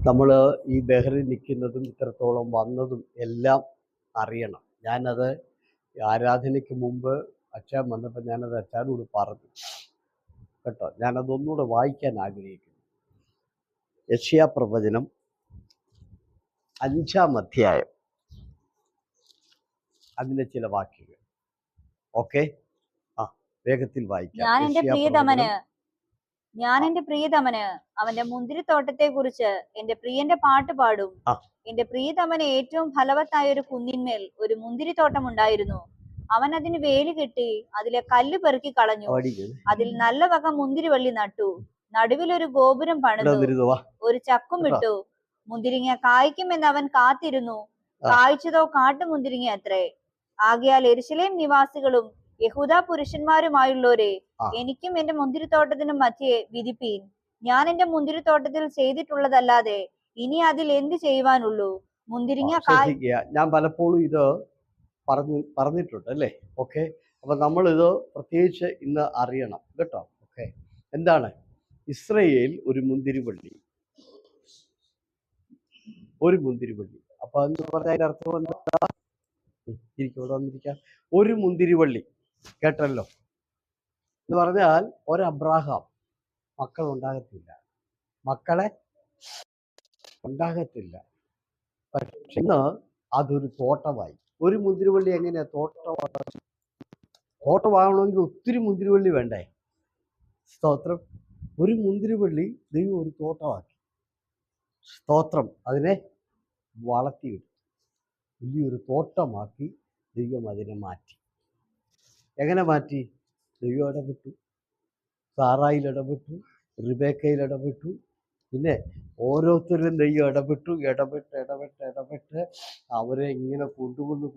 നമ്മൾ ഈ ബഹറിൽ നിൽക്കുന്നതും ഇത്രത്തോളം വന്നതും എല്ലാം അറിയണം. ഞാനത് ആരാധനയ്ക്ക് മുമ്പ് അച്ഛൻ വന്നപ്പോൾ ഞാനത് അച്ഛനോട് പറഞ്ഞു കേട്ടോ. ഞാനതൊന്നുകൂടെ വായിക്കാൻ ആഗ്രഹിക്കുന്നു. യെശയ്യാ പ്രവചനം 5-ാം അധ്യായം, അതിൻ്റെ ചില വാക്യങ്ങൾ. ഓക്കെ, വേഗത്തിൽ വായിക്കാം. ഞാൻ എന്റെ പ്രിയതമന് അവന്റെ മുന്തിരിത്തോട്ടത്തെ കുറിച്ച് എന്റെ പ്രിയന്റെ പാട്ട് പാടും. എന്റെ പ്രിയതമന് ഏറ്റവും ഫലവത്തായ ഒരു കുന്നിന്മേൽ ഒരു മുന്തിരിത്തോട്ടം ഉണ്ടായിരുന്നു. അവൻ അതിന് വേലി കെട്ടി അതിലെ കല്ല് പെറുക്കി കളഞ്ഞു. അതിൽ നല്ല വക മുന്തിരിവള്ളി നട്ടു. നടുവിൽ ഒരു ഗോപുരം പണിതു, ഒരു ചക്കും ഇട്ടു. മുന്തിരിങ്ങ കായ്ക്കുമെന്ന് അവൻ കാത്തിരുന്നു. കായ്ച്ചതോ കാട്ടുമുന്തിരിങ്ങ അത്രേ. ആകയാൽ യെരൂശലേം നിവാസികളും യഹൂദാ പുരുഷന്മാരുമായുള്ളവരെ, എനിക്കും എന്റെ മുന്തിരിത്തോട്ടത്തിനും മധ്യേ വിധിപ്പീൻ. ഞാൻ എന്റെ മുന്തിരിത്തോട്ടത്തിൽ ചെയ്തിട്ടുള്ളതല്ലാതെ ഇനി അതിൽ എന്ത് ചെയ്യുവാനുള്ളൂ? മുന്തിരിങ്ങ ഞാൻ പലപ്പോഴും ഇത് പറഞ്ഞിട്ടുണ്ട് അല്ലേ? ഓക്കെ, അപ്പൊ നമ്മളിത് പ്രത്യേകിച്ച് ഇന്ന് അറിയണം കേട്ടോ. ഓക്കെ, എന്താണ് ഇസ്രയേൽ? ഒരു മുന്തിരിവള്ളി. അപ്പൊ എന്ന് പറഞ്ഞതിന്റെ അർത്ഥം എന്താ? ഒരു മുന്തിരിവള്ളി കേട്ടല്ലോ എന്ന് പറഞ്ഞാൽ ഒരബ്രാഹാം മക്കളെ ഉണ്ടാകത്തില്ല. പക്ഷെ ഇന്ന് അതൊരു തോട്ടമായി. ഒരു മുന്തിരിവള്ളി എങ്ങനെയാ തോട്ടമാകണമെങ്കിൽ ഒത്തിരി മുന്തിരിവള്ളി വേണ്ടേ? സ്തോത്രം. ഒരു മുന്തിരിവള്ളി ദൈവം ഒരു തോട്ടമാക്കി. സ്തോത്രം. അതിനെ വളർത്തിയിടും, വലിയൊരു തോട്ടമാക്കി ദൈവം അതിനെ മാറ്റി. എങ്ങനെ മാറ്റി? ദൈവം ഇടപെട്ടു. സാറായിൽ ഇടപെട്ടു, റിബേക്കയിൽ ഇടപെട്ടു. പിന്നെ ഓരോരുത്തരും ദൈവം ഇടപെട്ട് അവരെ ഇങ്ങനെ കൊണ്ടുവന്ന്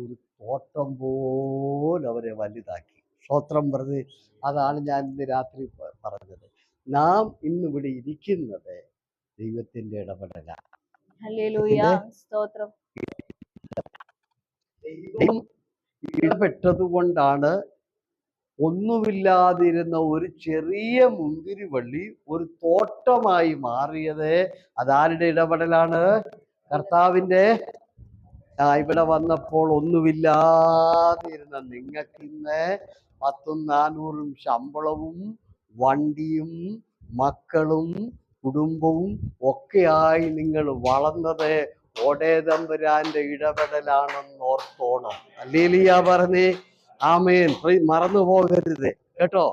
ഒരു തോട്ടം പോലെ അവരെ വലുതാക്കി. സ്തോത്രം പറഞ്ഞ് അതാണ് ഞാൻ ഇന്ന് രാത്രി പറഞ്ഞത്. നാം ഇന്നിവിടെ ഇരിക്കുന്നത് ദൈവത്തിന്റെ ഇടപെടലാണ്. ദൈവം ഇടപെട്ടത് കൊണ്ടാണ് ഒന്നുമില്ലാതിരുന്ന ഒരു ചെറിയ മുന്തിരിവള്ളി ഒരു തോട്ടമായി മാറിയത്. അതാരുടെ ഇടപെടലാണ്? കർത്താവിന്റെ. ഇവിടെ വന്നപ്പോൾ ഒന്നുമില്ലാതിരുന്ന നിങ്ങൾക്കിന്ന് 1000-400 ശമ്പളവും വണ്ടിയും മക്കളും കുടുംബവും ഒക്കെയായി നിങ്ങൾ വളർന്നത് ഓടേതമ്പുരാന്റെ ഇടപെടലാണെന്ന് ഓർത്തോണം. ഹല്ലേലൂയ പറഞ്ഞേ. ആമേൻ. മറന്നു പോകരുത് കേട്ടോ.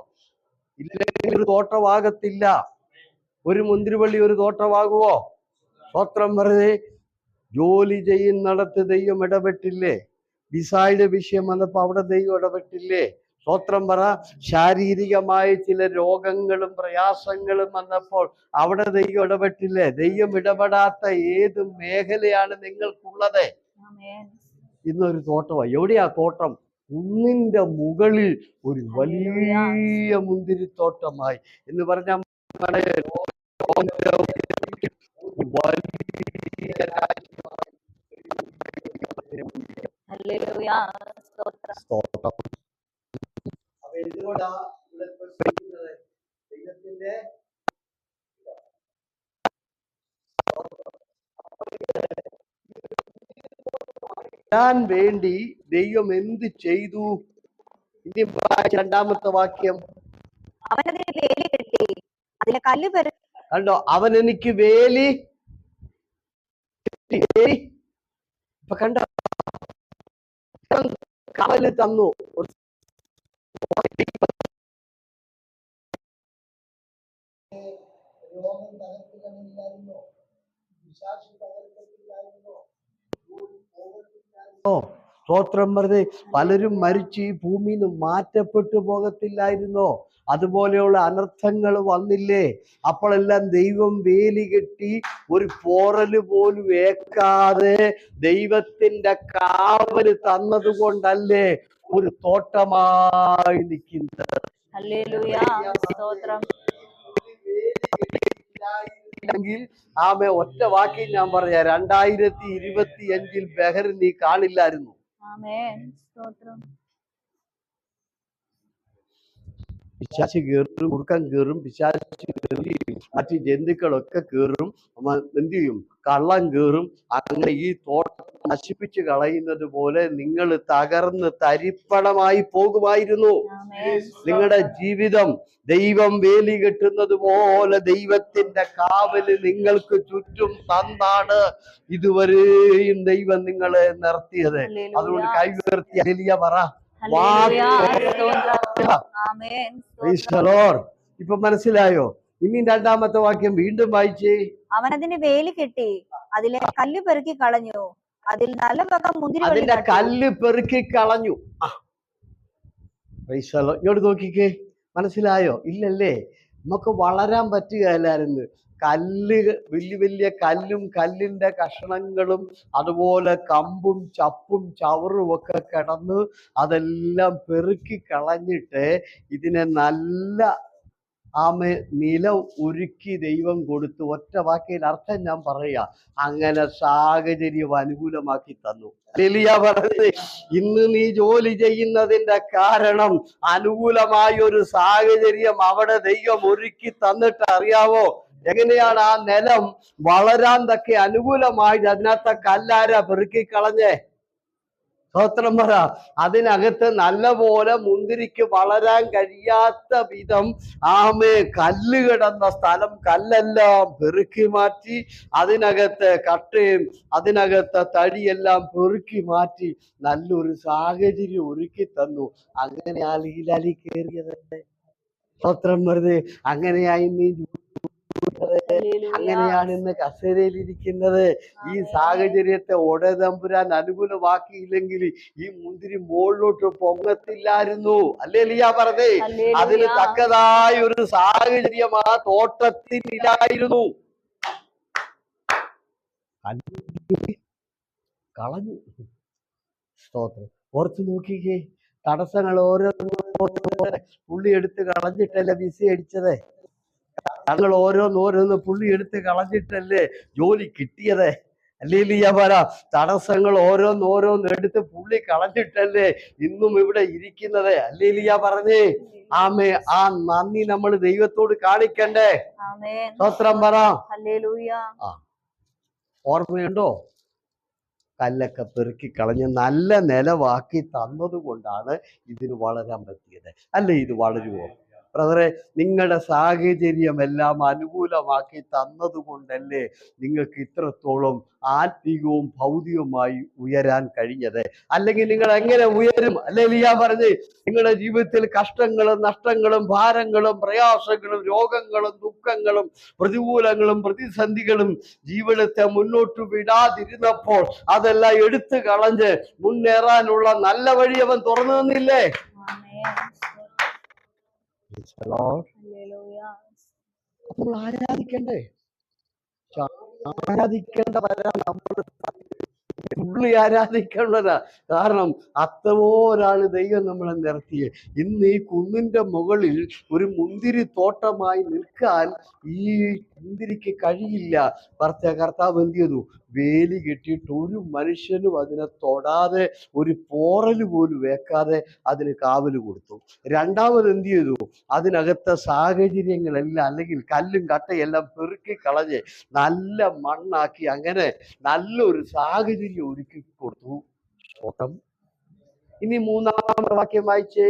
ഇല്ലെങ്കിൽ ഒരു തോട്ടമാകത്തില്ല. ഒരു മുന്തിരിവള്ളി ഒരു തോട്ടമാകുവോ? സ്തോത്രം പറഞ്ഞേ. ജോലി ചെയ്യുന്നിടത്ത് ദൈവം ഇടപെട്ടില്ലേ? ഡിസൈഡ് വിഷയം വന്നപ്പോ അവിടെ ദൈവം ഇടപെട്ടില്ലേ? സ്തോത്രം പറ. ശാരീരികമായ ചില രോഗങ്ങളും പ്രയാസങ്ങളും വന്നപ്പോൾ അവിടെ ദൈവം ഇടപെട്ടില്ലേ? ദൈവം ഇടപെടാത്ത ഏത് മേഖലയാണ് നിങ്ങൾക്കുള്ളത്? ഇന്നൊരു തോട്ടമായി. എവിടെയാ തോട്ടം? കുന്നിന്റെ മുകളിൽ ഒരു വലിയ മുന്തിരിത്തോട്ടമായി എന്ന് പറഞ്ഞാൽ വേണ്ടി ദൈവം എന്ത് ചെയ്തു? ഇനി രണ്ടാമത്തെ വാക്യം കണ്ടോ? അവൻ എനിക്ക് വേലി ഇപ്പൊ കണ്ടോ? കവല് തന്നു. രോഗം തകർത്തില്ലായിരുന്നോ? വിശാശി തകർത്തില്ലായിരുന്നോ? സ്തോത്രം പറഞ്ഞ് പലരും മരിച്ച് ഈ ഭൂമിയിൽ നിന്ന് മാറ്റപ്പെട്ടു പോകത്തില്ലായിരുന്നോ? അതുപോലെയുള്ള അനർത്ഥങ്ങൾ വന്നില്ലേ? അപ്പോഴെല്ലാം ദൈവം വേലി കെട്ടി ഒരു പോറല് പോലും ഏക്കാതെ ദൈവത്തിന്റെ കാവല് തന്നത് കൊണ്ടല്ലേ ഒരു തോട്ടമായി നിൽക്കുന്നത്. ആമേ. ഒറ്റ വാക്കി ഞാൻ പറയാ, 2025 ബഹറിൻ നീ കാണില്ലായിരുന്നു. പിശാച് കയറും, കുറുക്കൻ കയറും, പിശാച് കയറുകയും മറ്റ് ജന്തുക്കളൊക്കെ കയറും, എന്ത് ചെയ്യും, കള്ളം കയറും. അങ്ങനെ ഈ തോട്ടം നശിപ്പിച്ച് കളയുന്നത് പോലെ നിങ്ങൾ തകർന്ന് തരിപ്പണമായി പോകുമായിരുന്നു. നിങ്ങളുടെ ജീവിതം ദൈവം വേലി കെട്ടുന്നത് പോലെ ദൈവത്തിന്റെ കാവല് നിങ്ങൾക്ക് ചുറ്റും തന്നാണ് ഇതുവരെയും ദൈവം നിങ്ങളെ നിർത്തിയത്. അതുകൊണ്ട് കൈ ഉയർത്തി ഹല്ലേലൂയ പറ. ഇപ്പൊ മനസ്സിലായോ? ഇനി രണ്ടാമത്തെ വാക്യം വീണ്ടും വായിച്ചേ. അവൻ അതിന് വേലി കെട്ടി അതിലെ കല്ല് പെറുക്കി കളഞ്ഞു, അതിൽ നല്ല വക മുന്തിരി അതിന്റെ കല്ല് പെറുക്കി കളഞ്ഞു. ഇങ്ങോട്ട് നോക്കിക്കേ, മനസ്സിലായോ? ഇല്ലല്ലേ? നമുക്ക് വളരാൻ പറ്റുകയില്ലായിരുന്നു. കല്ല്, വലിയ വലിയ കല്ലും കല്ലിന്റെ കഷണങ്ങളും അതുപോലെ കമ്പും ചപ്പും ചവറും ഒക്കെ കിടന്ന് അതെല്ലാം പെറുക്കി കളഞ്ഞിട്ട് ഇതിനെ നല്ല നിലം ഒരുക്കി ദൈവം കൊടുത്തു. ഒറ്റ വാക്കിൽ അർത്ഥം ഞാൻ പറയാ, അങ്ങനെ സാഹചര്യം അനുകൂലമാക്കി തന്നു. ഹല്ലേലൂയ പറഞ്ഞത്. ഇന്ന് നീ ജോലി ചെയ്യുന്നതിന്റെ കാരണം അനുകൂലമായ ഒരു സാഹചര്യം അവിടെ ദൈവം ഒരുക്കി തന്നിട്ട് അറിയാവോ? എങ്ങനെയാണ് ആ നിലം വളരാൻ തക്കെ അനുകൂലമായി? അതിനകത്തെ കല്ലാര പെറുക്കി കളഞ്ഞേ? സ്തോത്രം പറ. അതിനകത്ത് നല്ലപോലെ മുന്തിരിക്ക് വളരാൻ കഴിയാത്ത വിധം കല്ല് കിടന്ന സ്ഥലം കല്ലെല്ലാം പെറുക്കി മാറ്റി, അതിനകത്ത് കട്ടയും അതിനകത്ത് തടിയെല്ലാം പെറുക്കി മാറ്റി നല്ലൊരു സാഹചര്യം ഒരുക്കി തന്നു. അങ്ങനെയാണ് ഈ ലലി കയറിയത്. സ്തോത്രം വെറുതെ. അങ്ങനെയായി നീ, അങ്ങനെയാണ് ഇന്ന് കസേരയിൽ ഇരിക്കുന്നത്. ഈ സാഹചര്യത്തെ ഒടതമ്പുരാൻ അനുകൂലമാക്കിയില്ലെങ്കിൽ ഈ മുന്തിരി മുകളിലോട്ട് പൊങ്ങത്തില്ലായിരുന്നു. ഹല്ലേലൂയ പറഞ്ഞേ. അതിന് തക്കതായ ഒരു സാഹചര്യം ആ തോട്ടത്തിനില്ലായിരുന്നു. കളഞ്ഞു. സ്തോത്രം. ഓർത്ത് നോക്കിക്കേ, തടസ്സങ്ങൾ ഓരോന്ന് പുള്ളി എടുത്ത് കളഞ്ഞിട്ടല്ലേ വിസ അടിച്ചത്. ഞങ്ങൾ ഓരോന്നോരോന്ന് പുള്ളി എടുത്ത് കളഞ്ഞിട്ടല്ലേ ജോലി കിട്ടിയത്. ഹല്ലേലൂയ പറ. തടസ്സങ്ങൾ ഓരോന്നോരോന്ന് എടുത്ത് പുള്ളി കളഞ്ഞിട്ടല്ലേ ഇന്നും ഇവിടെ ഇരിക്കുന്നത്. ഹല്ലേലൂയ പറഞ്ഞേ. ആ നന്ദി നമ്മൾ ദൈവത്തോട് കാണിക്കണ്ടേ? സ്തോത്രം പറ. ഓർമ്മയുണ്ടോ? കല്ലൊക്കെ പെറുക്കി കളഞ്ഞ് നല്ല നിലവാക്കി തന്നത് കൊണ്ടാണ് ഇതിന് വളരാൻ പറ്റിയത്. അല്ലേ? ഇത് വളരുമോ ബ്രദറെ? നിങ്ങളുടെ സാഹചര്യമെല്ലാം അനുകൂലമാക്കി തന്നത് കൊണ്ടല്ലേ നിങ്ങൾക്ക് ഇത്രത്തോളം ആത്മീയവും ഭൗതികവുമായി ഉയരാൻ കഴിഞ്ഞത്. അല്ലെങ്കിൽ നിങ്ങൾ എങ്ങനെ ഉയരും? ഹല്ലേലൂയ പറഞ്ഞ്. നിങ്ങളുടെ ജീവിതത്തിൽ കഷ്ടങ്ങളും നഷ്ടങ്ങളും ഭാരങ്ങളും പ്രയാസങ്ങളും രോഗങ്ങളും ദുഃഖങ്ങളും പ്രതികൂലങ്ങളും പ്രതിസന്ധികളും ജീവിതത്തെ മുന്നോട്ട് വിടാതിരുന്നപ്പോൾ അതെല്ലാം എടുത്തു കളഞ്ഞ് മുന്നേറാനുള്ള നല്ല വഴി അവൻ തുറന്നു തന്നില്ലേ? നമ്മൾ ആരാധിക്കണ്ടേ? ആരാധിക്കേണ്ടവരാണ് നമ്മൾ. പുള്ളി ആരാധിക്കേണ്ടതാ. കാരണം അത്രപോരാണ് ദൈവം നമ്മളെ നിർത്തിയത്. ഇന്ന് ഈ കുന്നിന്റെ മുകളിൽ ഒരു മുന്തിരി തോട്ടമായി നിൽക്കാൻ ഈ മുന്തിരിക്ക് കഴിയില്ല. കർത്താവ് എന്ത് ചെയ്തു? വേലി കെട്ടിയിട്ട് ഒരു മനുഷ്യനും അതിനെ തൊടാതെ ഒരു പോറൽ പോലും വെക്കാതെ അതിന് കാവല് കൊടുത്തു. രണ്ടാമത് എന്ത് ചെയ്തു? അതിനകത്തെ സാഹചര്യങ്ങളെല്ലാം, അല്ലെങ്കിൽ കല്ലും കട്ടയെല്ലാം പെറുക്കി കളഞ്ഞ് നല്ല മണ്ണാക്കി അങ്ങനെ നല്ലൊരു സാഹചര്യം ഒരുക്കി കൊടുത്തു. തോട്ടം. ഇനി മൂന്നാമത്തെ വാക്യം വായിച്ചേ.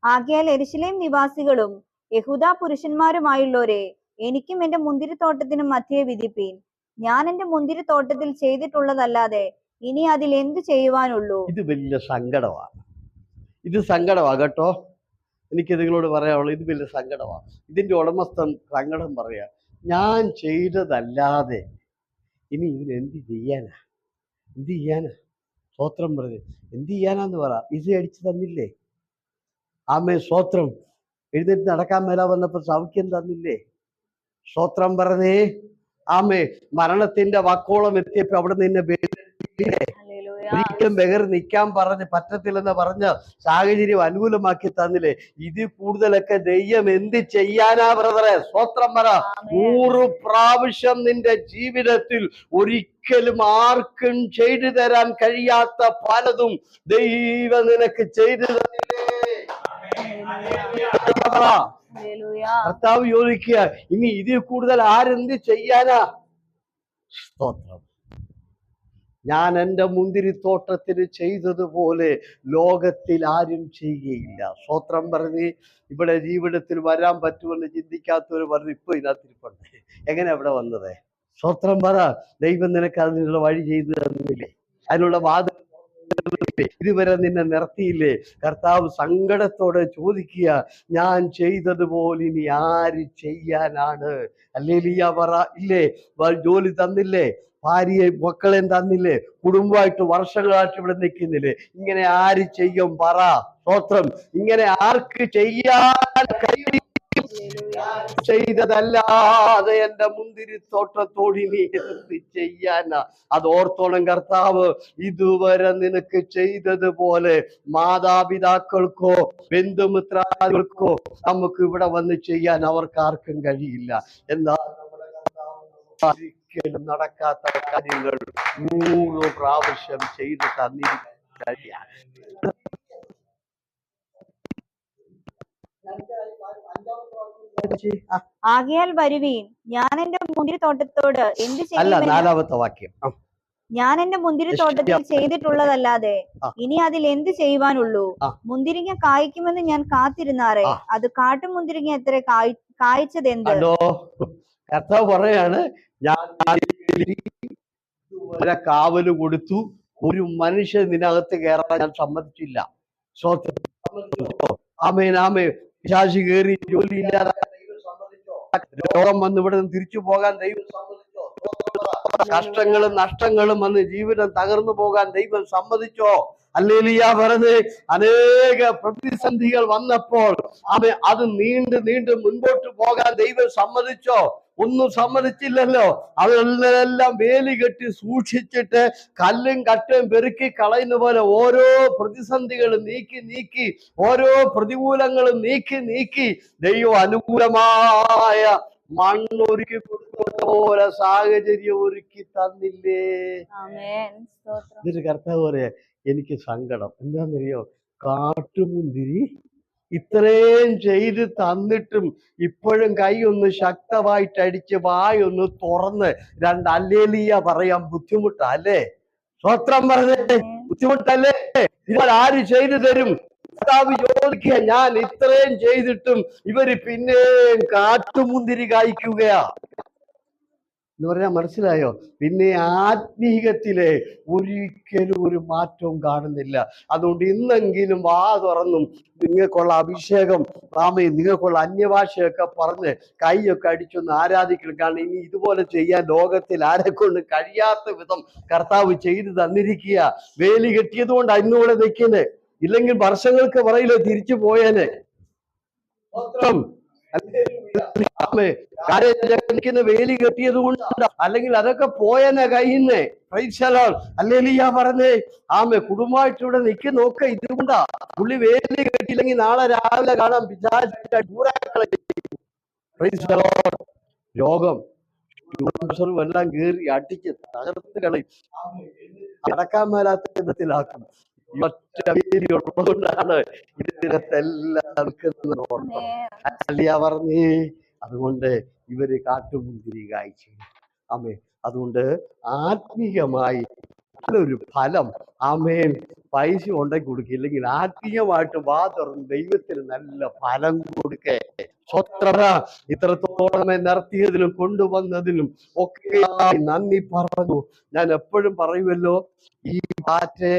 ആകയാൽ യെരൂശലേം നിവാസികളും യഹൂദാ പുരുഷന്മാരുമായുള്ളവരെ, എനിക്കും എന്റെ മുന്തിരിത്തോട്ടത്തിനും മധ്യേ വിധിപ്പീൻ. ഞാൻ എന്റെ മുന്തിരിത്തോട്ടത്തിൽ ചെയ്തിട്ടുള്ളതല്ലാതെ ഇനി അതിൽ എന്ത് ചെയ്യുവാനുള്ളൂ? ഇത് വലിയ സങ്കടമാണ്. ഇത് സങ്കടമാണ് കേട്ടോ. എനിക്ക് നിങ്ങളോട് പറയാനുള്ളത്, ഇത് വലിയ സങ്കടമാണ്. ഇതിന്റെ ഉടമസ്ഥൻ സങ്കടം പറയാ, ഞാൻ ചെയ്തതല്ലാതെ ഇനി ഇതിന് എന്ത് ചെയ്യാനാ? എന്ത് ചെയ്യാനാ? സ്തോത്രം പറഞ്ഞ് എന്ത് ചെയ്യാനാന്ന് പറ. വിസ അടിച്ചു തന്നില്ലേ? സ്തോത്രം. എഴുന്നേറ്റ് നടക്കാൻ മേല വന്നപ്പോ സൗഖ്യം തന്നില്ലേ? സ്തോത്രം പറഞ്ഞേ. മരണത്തിന്റെ വാക്കോളം എത്തിയപ്പോ അവിടെ നിന്നെ ഒരിക്കലും ബഗർ നിൽക്കാൻ പറഞ്ഞ് പറ്റത്തില്ലെന്ന് പറഞ്ഞ സാഹചര്യം അനുകൂലമാക്കി തന്നില്ലേ? ഇതിൽ കൂടുതലൊക്കെ ദൈവം എന്ത് ചെയ്യാനാ ബ്രദറെ? സ്തോത്രം പറ. 100 പ്രാവശ്യം നിന്റെ ജീവിതത്തിൽ ഒരിക്കലും ആർക്കും ചെയ്തു തരാൻ കഴിയാത്ത പലതും ദൈവം നിനക്ക് ചെയ്തു തന്നില്ലേ? ഹല്ലേലൂയ. കർത്താവ് ചോദിക്കുക, ഇനി ഇതിൽ കൂടുതൽ ആരെന്ത് ചെയ്യാനാ? സ്തോത്രം. ഞാൻ എൻ്റെ മുന്തിരിത്തോട്ടത്തിന് ചെയ്തതുപോലെ ലോകത്തിൽ ആരും ചെയ്യുകയില്ല. സ്തോത്രം പറഞ്ഞ് ഇവിടെ ജീവിതത്തിൽ വരാൻ പറ്റുമെന്ന് ചിന്തിക്കാത്തവർ പറഞ്ഞു ഇപ്പൊ ഇതിനകത്തിരിപ്പുണ്ട്. എങ്ങനെ അവിടെ വന്നത്? സ്തോത്രം പറ. ദൈവം നിനക്ക് അതിനുള്ള വഴി ചെയ്തു തന്നില്ലേ? അതിനുള്ള വാദം ഇതുവരെ നിന്നെ നിർത്തിയില്ലേ? കർത്താവ് സങ്കടത്തോടെ ചോദിക്കുക, ഞാൻ ചെയ്തതുപോലെ ഇനി ആര് ചെയ്യാനാണ്? ഹല്ലേലൂയ പറ. ഇല്ലേ? ജോലി തന്നില്ലേ? ഭാര്യയെ മക്കളെയും തന്നില്ലേ? കുടുംബമായിട്ട് വർഷങ്ങളായിട്ട് ഇവിടെ നിൽക്കുന്നില്ലേ? ഇങ്ങനെ ആര് ചെയ്യും പറ? സ്തോത്രം. ഇങ്ങനെ ആർക്ക് ചെയ്യാൻ കഴിയും? ചെയ്തതല്ലാതെ എന്റെ മുന്തിരിത്തോട്ടത്തോട് ഇനി എന്ത് ചെയ്യാനാ? അത് ഓർത്തോളം കർത്താവ് ഇതുവരെ നിനക്ക് ചെയ്തതുപോലെ മാതാപിതാക്കൾക്കോ ബന്ധുമിത്രാദികൾക്കോ നമുക്ക് ഇവിടെ വന്ന് ചെയ്യാൻ അവർക്കാർക്കും കഴിയില്ല. എന്താ ഒരിക്കലും നടക്കാത്ത കാര്യങ്ങൾ 100 പ്രാവശ്യം ചെയ്ത് തന്നിരിക്കാൻ. ആകയാൽ വരുവീൻ, ഞാൻ എന്റെ മുന്തിരിത്തോട്ടത്തോട് എന്ത് അല്ല, ചെയ്യും? 4ാമത്തെ വാക്യം. ഞാൻ എന്റെ മുന്തിരിത്തോട്ടത്തിൽ ചെയ്തിട്ടുള്ളതല്ലാതെ ഇനി അതിൽ എന്ത് ചെയ്യുവാനുള്ളൂ? മുന്തിരിങ്ങ കായ്ക്കുമെന്ന് ഞാൻ കാത്തിരുന്നാറേ, അത് കാട്ടുമുന്തിരിങ്ങ എത്ര കായ്ച്ചത് എന്ത്? കർത്താവ് പറയാണ്, ഞാൻ കാവല് കൊടുത്തു, ഒരു മനുഷ്യൻ ഇതിനകത്ത് കയറാൻ ഞാൻ സമ്മതിച്ചില്ല. ആമേൻ ആമേൻ. പിശാച് കയറി ജോലിയില്ലാതെ രോഗം വന്ന് ഇവിടെ നിന്ന് തിരിച്ചു പോകാൻ ദൈവം സമ്മതിച്ചോ? കഷ്ടങ്ങളും നഷ്ടങ്ങളും വന്ന് ജീവിതം തകർന്നു പോകാൻ ദൈവം സമ്മതിച്ചോ? ഹല്ലേലൂയ പറഞ്ഞ് അനേക പ്രതിസന്ധികൾ വന്നപ്പോൾ അത് നീണ്ടു മുൻപോട്ട് പോകാൻ ദൈവം സമ്മതിച്ചോ? ഒന്നും സമ്മതിച്ചില്ലല്ലോ. അതെല്ലാം വേലി കെട്ടി സൂക്ഷിച്ചിട്ട് കല്ലും കട്ടയും പെറുക്കി കളയുന്ന പോലെ ഓരോ പ്രതിസന്ധികളും നീക്കി ഓരോ പ്രതികൂലങ്ങളും നീക്കി ദൈവം അനുകൂലമായ മണ്ണൊരുക്കി കൊടുത്തതുപോലെ സാഹചര്യം ഒരുക്കി തന്നില്ലേ? എന്നിട്ട് കർത്താവ് പറയാ, എനിക്ക് സങ്കടം എന്താണെന്നറിയോ? കാട്ടുമുന്തിരി ഇത്രയും ചെയ്ത് തന്നിട്ടും ഇപ്പോഴും കൈ ഒന്ന് ശക്തമായിട്ട് അടിച്ച് വായൊന്ന് തുറന്ന് 2 ഹല്ലേലൂയ പറയാൻ ബുദ്ധിമുട്ടാ അല്ലേ? സ്തോത്രം പറഞ്ഞേ, ബുദ്ധിമുട്ടല്ലേ? ഇവർ ആര് ചെയ്തു തരും? കർത്താവ് ചോദിക്കുക, ഞാൻ ഇത്രയും ചെയ്തിട്ടും ഇവര് പിന്നെയും കാട്ടുമുന്തിരി കായ്ക്കുകയാ എന്ന് പറഞ്ഞാൽ മനസ്സിലായോ? പിന്നെ ആത്മീകത്തിലെ ഒരിക്കലും ഒരു മാറ്റവും കാണുന്നില്ല. അതുകൊണ്ട് ഇന്നെങ്കിലും വാ തുറന്നും നിങ്ങൾക്കുള്ള അഭിഷേകം നിങ്ങൾക്കുള്ള അന്യഭാഷയൊക്കെ പറഞ്ഞ് കൈയൊക്കെ അടിച്ചൊന്ന് ആരാധിക്കണം. കാരണം ഇനി ഇതുപോലെ ചെയ്യാൻ ലോകത്തിൽ ആരെക്കൊണ്ട് കഴിയാത്ത വിധം കർത്താവ് ചെയ്തു തന്നിരിക്കുക. വേലി കെട്ടിയത് കൊണ്ട് അന്നൂടെ നിൽക്കുന്നത്. ഇല്ലെങ്കിൽ വർഷങ്ങൾക്ക് പറയില്ലോ തിരിച്ചു പോയേനെ. നിൽക്കുന്ന വേലി കെട്ടിയത് കൊണ്ട്, അല്ലെങ്കിൽ അതൊക്കെ പോയനെ കയ്യുന്നേ. ഹല്ലേലൂയ പറഞ്ഞേ. കുടുംബമായിട്ട് ഇവിടെ നിൽക്കി നോക്ക. ഇതുകൊണ്ടാ പുള്ളി വേലി കെട്ടിയില്ലെങ്കിൽ നാളെ രാവിലെ കാണാം രോഗം എല്ലാം കയറി അടിച്ച് തകർത്ത് കളയും, നടക്കാൻ മേലാത്ത വിധത്തിലാക്കും. ഉള്ളതുകൊണ്ടാണ് ഇതിനകത്തെല്ലാം പറഞ്ഞേ. അതുകൊണ്ട് ഇവര് കാട്ടുമുന്തിരി കായ്ച്ചു. അതുകൊണ്ട് ആത്മീയമായി നല്ലൊരു ഫലം പൈസ ഉണ്ടാക്കി കൊടുക്കില്ലെങ്കിൽ ആത്മീയമായിട്ട് വാ തുറന്ന് ദൈവത്തിന് നല്ല ഫലം കൊടുക്കേ. സ്വത്ര ഇത്രത്തോളം നടത്തിയതിലും കൊണ്ടുവന്നതിലും ഒക്കെ നന്ദി പറഞ്ഞു. ഞാൻ എപ്പോഴും പറയുമല്ലോ, ഈ പാറ്റ്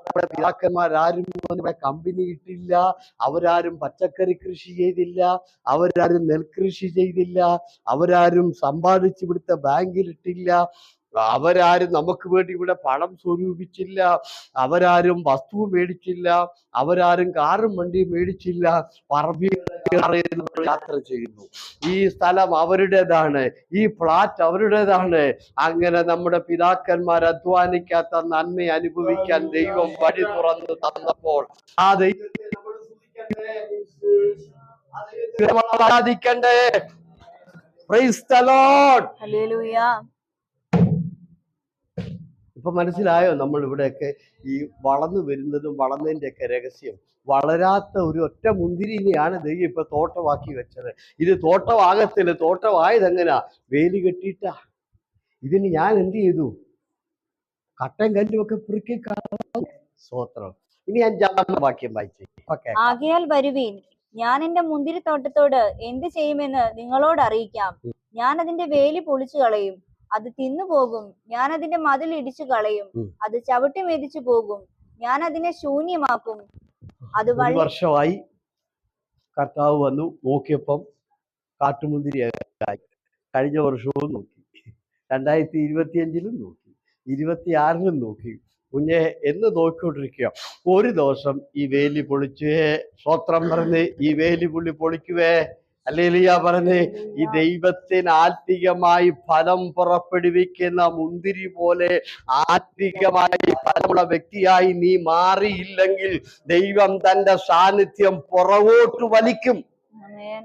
നമ്മുടെ പിതാക്കന്മാരാരും ഇവിടെ കമ്പനി ഇട്ടില്ല, അവരാരും പച്ചക്കറി കൃഷി ചെയ്തില്ല, അവരാരും നെൽകൃഷി ചെയ്തില്ല, അവരാരും സമ്പാദിച്ചു ഇവിടുത്തെ ബാങ്കിൽ ഇട്ടില്ല, അവരാരും നമുക്ക് വേണ്ടി ഇവിടെ പണം സ്വരൂപിച്ചില്ല, അവരാരും വസ്തു മേടിച്ചില്ല, അവരാരും കാറും വണ്ടിയും മേടിച്ചില്ല. പറമ്പിൽ യാത്ര ചെയ്യുന്നു. ഈ സ്ഥലം അവരുടേതാണ്, ഈ ഫ്ലാറ്റ് അവരുടേതാണ്. അങ്ങനെ നമ്മുടെ പിതാക്കന്മാർ അധ്വാനിക്കാത്ത നന്മ അനുഭവിക്കാൻ ദൈവം വഴി തുറന്നു തന്നപ്പോൾ ആ ദൈവം ആരാധിക്കണ്ടേ. Praise the Lord. ഹല്ലേലൂയ. ഇപ്പൊ മനസ്സിലായോ നമ്മൾ ഇവിടെയൊക്കെ ഈ വളർന്നു വരുന്നതും വളർന്നതിൻ്റെയൊക്കെ രഹസ്യം? വളരാത്ത ഒരു ഒറ്റ മുന്തിരിനെയാണ് ദൈവം ഇപ്പൊ തോട്ടമാക്കി വെച്ചത്. ഇത് തോട്ടമാകത്തില്ല. തോട്ടമായത് എങ്ങനാ? വേലി കെട്ടിയിട്ടാ. ഇതിന് ഞാൻ എന്ത് ചെയ്തു? കട്ടൻ കല്ലും ഒക്കെ കുറുക്കി കാണാം. സ്തോത്രം. ഇനി 5-ാമത്തെ വാക്യം വായിച്ചേ. ആകയാൽ വരുവീൻ, ഞാൻ എന്റെ മുന്തിരിത്തോട്ടത്തോട് എന്ത് ചെയ്യുമെന്ന് നിങ്ങളോട് അറിയിക്കാം. ഞാൻ അതിന്റെ വേലി പൊളിച്ചു കളയും, അത് തിന്നുപോകും. ഞാൻ അതിന്റെ മതിൽ ഇടിച്ചു കളയും, അത് ചവിട്ടി മെതിച്ചു പോകും. ഞാൻ അതിനെ ശൂന്യമാക്കും. അത് 1 വർഷമായി കർത്താവ് വന്നു നോക്കിയപ്പം കാട്ടുമുന്തിരിയായി. കഴിഞ്ഞ വർഷവും നോക്കി, 2025 നോക്കി, 26 നോക്കി. കുഞ്ഞെ എന്ന് നോക്കിക്കൊണ്ടിരിക്കുക. ഒരു ദിവസം ഈ വേലി പൊളിച്ചുവേ. സ്വത്രം പറഞ്ഞ് ഈ വേലി പുള്ളി പൊളിക്കുവേ. ഹല്ലേലൂയ പറഞ്ഞ്. ഈ ദൈവത്തിന് ആത്മികമായി ഫലം പുറപ്പെടുവിക്കുന്ന മുന്തിരി പോലെ ആത്മികമായി ഫലമുള്ള വ്യക്തിയായി നീ മാറിയില്ലെങ്കിൽ ദൈവം തന്റെ സാന്നിധ്യം പുറകോട്ട് വലിക്കും.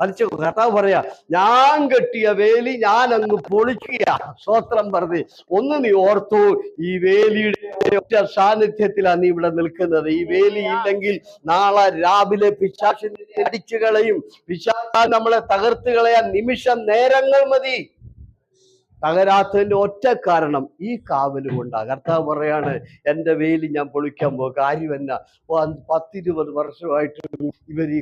വലിച്ചു. കർത്താവ് പറയാ, ഞാൻ കെട്ടിയ വേലി ഞാൻ അങ്ങ് പൊളിക്കുക. സ്വത്രം പറഞ്ഞ്. ഒന്ന് നീ ഓർത്തു, ഈ വേലിയുടെ ഒറ്റ സാന്നിധ്യത്തിലാണ് നീ ഇവിടെ നിൽക്കുന്നത്. ഈ വേലി ഇല്ലെങ്കിൽ നാളെ രാവിലെ പിശാചിനെ അടിച്ചു കളയും. പിശാച് നമ്മളെ തകർത്ത് കളയാൻ നിമിഷം നേരങ്ങൾ മതി. തകരാത്തതിന്റെ ഒറ്റ കാരണം ഈ കാവല് കൊണ്ടാ. കർത്താവ് പറയാണ്, എന്റെ വേലി ഞാൻ പൊളിക്കാൻ പോകും. കാര്യം എന്നാ? 10-20 വർഷമായിട്ട് ഇവർ ഈ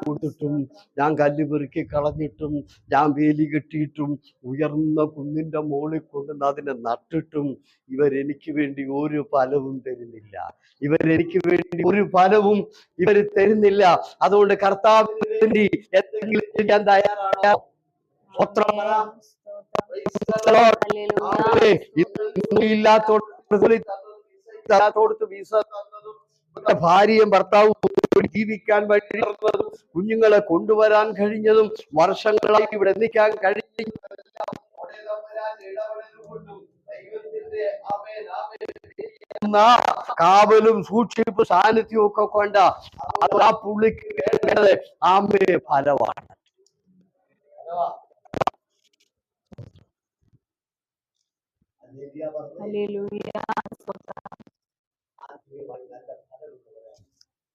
കൊടുത്തിട്ടും ഞാൻ കല്ല് പെറുക്കി കളഞ്ഞിട്ടും ഞാൻ വേലി കെട്ടിയിട്ടും ഉയർന്ന കുന്നിന്റെ മുകളിൽ കൊണ്ടുവന്ന് അതിനെ നട്ടിട്ടും ഇവരെനിക്ക് വേണ്ടി ഒരു ഫലവും തരുന്നില്ല. ഇവരെനിക്ക് വേണ്ടി ഒരു ഫലവും ഇവർ തരുന്നില്ല. അതുകൊണ്ട് കർത്താവിന് വേണ്ടി എന്തെങ്കിലും ഞാൻ തയ്യാറാണ്. ഇല്ലാത്തോടത്ത് വീസ തന്നതും ഭാര്യയും ഭർത്താവും ജീവിക്കാൻ വേണ്ടി കുഞ്ഞുങ്ങളെ കൊണ്ടുവരാൻ കഴിഞ്ഞതും വർഷങ്ങളായി ഇവിടെ എത്തിക്കാൻ കഴിഞ്ഞ കാവലും സൂക്ഷിപ്പ് സാന്നിധ്യവും ഒക്കെ കൊണ്ട് ആ പുള്ളിക്ക് വേണ്ടത് ആമേ ഫലമാണ്.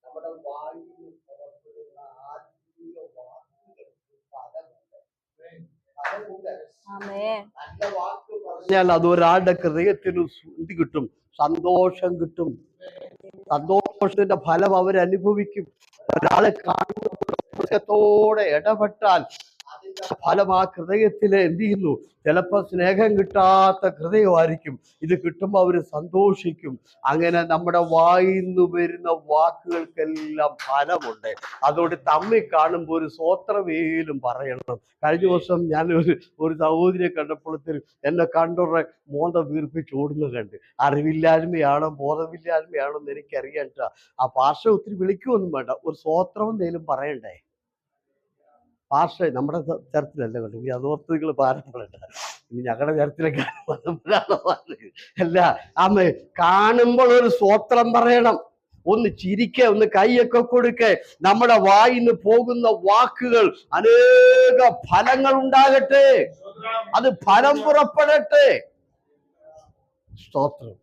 നമ്മുടെ വായിൽ പുറപ്പെടുന്ന ആത്മീയ വാക്കുകൾക്ക് ഫലമുണ്ട്. നല്ല വാക്ക് പറഞ്ഞാൽ അത് ഒരാളുടെ ഹൃദയത്തിന് ഇത് കിട്ടും, സന്തോഷം കിട്ടും. സന്തോഷത്തിന്റെ ഫലം അവരനുഭവിക്കും. ഒരാളെ കാണുന്നതോടെ ഇടപെട്ടാൽ അതിന്റെ ഫലം ആ ഹൃദയത്തില് എന്ത് ചെയ്യുന്നു? ചിലപ്പോ സ്നേഹം കിട്ടാത്ത ഹൃദയമായിരിക്കും. ഇത് കിട്ടുമ്പോൾ അവര് സന്തോഷിക്കും. അങ്ങനെ നമ്മുടെ വായിന്ന് വരുന്ന വാക്കുകൾക്കെല്ലാം ഫലമുണ്ട്. അതുകൊണ്ട് തമ്മിൽ കാണുമ്പോൾ ഒരു സ്വോത്രവേലും പറയണം. കഴിഞ്ഞ ദിവസം ഞാൻ ഒരു സഹോദരിയെ കണ്ടപ്പോഴത്തിൽ എന്നെ കണ്ടുള്ള മോന്ത വീർപ്പിച്ച് ഓടുന്നത് കണ്ട്. അറിവില്ലായ്മയാണോ ബോധമില്ലായ്മയാണോ എന്ന് എനിക്കറിയാട്ട. ആ പാർശ്വ ഒത്തിരി വിളിക്കുമൊന്നും വേണ്ട, ഒരു സ്വോത്രം എന്തേലും പറയണ്ടേ? പാർശ്വ നമ്മുടെ ചർച്ചിലല്ല കണ്ടു. ഇനി അതോർത്ത് നിങ്ങൾ പാരപ്പെടണ്ട. ഇനി ഞങ്ങളുടെ ചർച്ചിലൊക്കെ അല്ല. അമ്മ കാണുമ്പോൾ ഒരു സ്വോത്രം പറയണം. ഒന്ന് ചിരിക്ക, ഒന്ന് കൈയൊക്കെ കൊടുക്ക. നമ്മുടെ വായിന്ന് പോകുന്ന വാക്കുകൾ അനേക ഫലങ്ങൾ ഉണ്ടാകട്ടെ. അത് ഫലം പുറപ്പെടട്ടെ. സ്തോത്രം.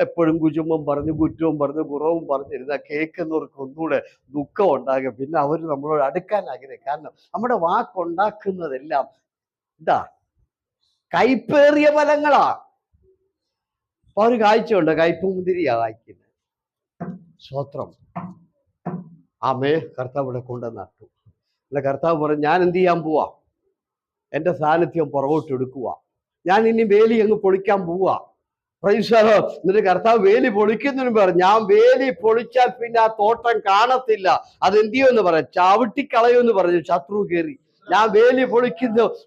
എപ്പോഴും കുചുമ്പം പറഞ്ഞ് കുറ്റവും പറഞ്ഞ് കുറവും പറഞ്ഞിരുന്ന കേൾക്കുന്നവർക്ക് ഒന്നുകൂടെ ദുഃഖം ഉണ്ടാകും. പിന്നെ അവർ നമ്മളോട് അടുക്കാൻ ആഗ്രഹിക്കും. കാരണം നമ്മുടെ വാക്കുണ്ടാക്കുന്നതെല്ലാം ഇതാ കൈപ്പേറിയ ഫലങ്ങളാ. അപ്പൊ ഒരു കാഴ്ചയുണ്ട്, കയ്പ് മുന്തിരിയാ കായ്ക്കുന്നത്. സ്തോത്രം. ആമേ. കർത്താവ് ഇവിടെ കൊണ്ട് നട്ടു. അല്ല, കർത്താവ് പറഞ്ഞു, ഞാൻ എന്ത് ചെയ്യാൻ പോവാ? എന്റെ സാന്നിധ്യം പുറകോട്ട് എടുക്കുക. ഞാൻ ഇനി വേലി അങ്ങ് പൊളിക്കാൻ പോവാ. എന്നിട്ട് കർത്താവ് വേലി പൊളിക്കുന്നതിന് പറഞ്ഞു, ഞാൻ വേലി പൊളിച്ചാൽ പിന്നെ ആ തോട്ടം കാണത്തില്ല. അതെന്ത് ചെയ്യുമെന്ന് പറയാം? ചവിട്ടിക്കളയുമെന്ന് പറഞ്ഞു. ശത്രു കയറി. ഞാൻ വേലി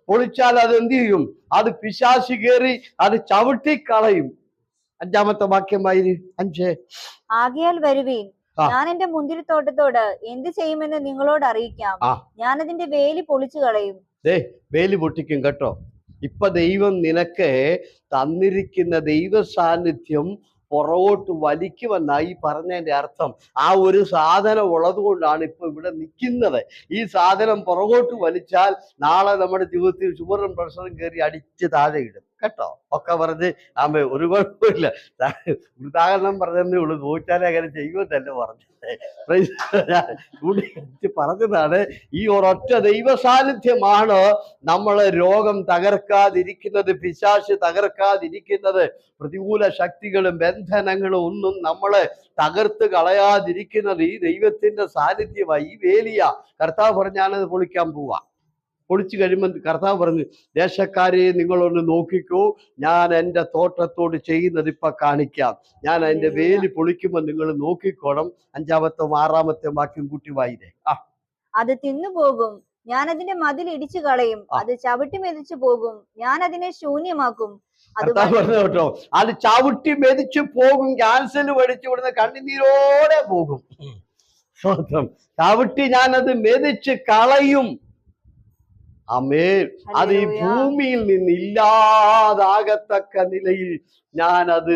പൊളിച്ചാൽ അത് എന്ത് ചെയ്യും? അത് പിശാച് കയറി അത് ചവിട്ടിക്കളയും. 5-ാമത്തെ വാക്യമായി 5. ആകയാൽ വരുവീൻ, ഞാൻ എന്റെ മുന്തിരിത്തോട്ടത്തോട് എന്ത് ചെയ്യുമെന്ന് നിങ്ങളോട് അറിയിക്കാം. ഞാൻ അതിന്റെ വേലി പൊളിച്ചു കളയും. വേലി പൊട്ടിക്കും കേട്ടോ. ഇപ്പൊ ദൈവം നിനക്ക് തന്നിരിക്കുന്ന ദൈവ സാന്നിധ്യം പുറകോട്ട് വലിക്കുമെന്നായി പറഞ്ഞതിന്റെ അർത്ഥം. ആ ഒരു സാധനം ഉള്ളത് കൊണ്ടാണ് ഇപ്പൊ ഇവിടെ നിൽക്കുന്നത്. ഈ സാധനം പുറകോട്ട് വലിച്ചാൽ നാളെ നമ്മുടെ ജീവിതത്തിൽ ഷുഗറും പ്രഷറും കയറി അടിച്ച് താഴെ ഇടും കേട്ടോ. ഒക്കെ പറഞ്ഞ് ആമേ ഒരു കുഴപ്പമില്ല. ഉദാഹരണം പറഞ്ഞതേ ഉള്ളൂ, തോറ്റാലേ അങ്ങനെ ചെയ്യുമെന്നല്ല പറഞ്ഞത്. പറഞ്ഞതാണ് ഈ ഒരൊറ്റ ദൈവ സാന്നിധ്യമാണ് നമ്മളെ രോഗം തകർക്കാതിരിക്കുന്നത്, പിശാച് തകർക്കാതിരിക്കുന്നത്, പ്രതികൂല ശക്തികളും ബന്ധനങ്ങളും ഒന്നും നമ്മളെ തകർത്ത് കളയാതിരിക്കുന്നത് ഈ ദൈവത്തിന്റെ സാന്നിധ്യമായി. ഈ വേലിയ കർത്താവ് പറഞ്ഞാണത് പൊളിക്കാൻ പോവാ. പൊളിച്ചു കഴിയുമ്പോൾ കർത്താവ് പറഞ്ഞു, ദേശക്കാരെ നിങ്ങളൊന്ന് നോക്കിക്കോ, ഞാൻ എൻ്റെ തോട്ടത്തോട് ചെയ്യുന്നത് ഇപ്പൊ കാണിക്കാം. ഞാൻ അതിന്റെ വേലി പൊളിക്കുമ്പോൾ നിങ്ങൾ നോക്കിക്കോണം. 5-ാമത്തെ 6-ാമത്തെ വാക്യം കൂട്ടി വായിരേ. അത് തിന്നുപോകും, ഞാൻ അതിന്റെ മതിൽ ഇടിച്ചു കളയും. അത് ചവിട്ടി മെതിച്ചു പോകും, ഞാൻ അതിനെ ശൂന്യമാക്കും. പറഞ്ഞു കേട്ടോ, അത് ചവിട്ടി മെതിച്ചു പോകും. ക്യാൻസൽ പഠിച്ചു വിടുന്ന കണ്ണുനീരോടെ പോകും. ചവിട്ടി ഞാനത് മെതിച്ച് കളയും. ആമേൻ. അത് ഈ ഭൂമിയിൽ നിന്ന് ഇല്ലാതാകത്തക്ക നിലയിൽ ഞാനത്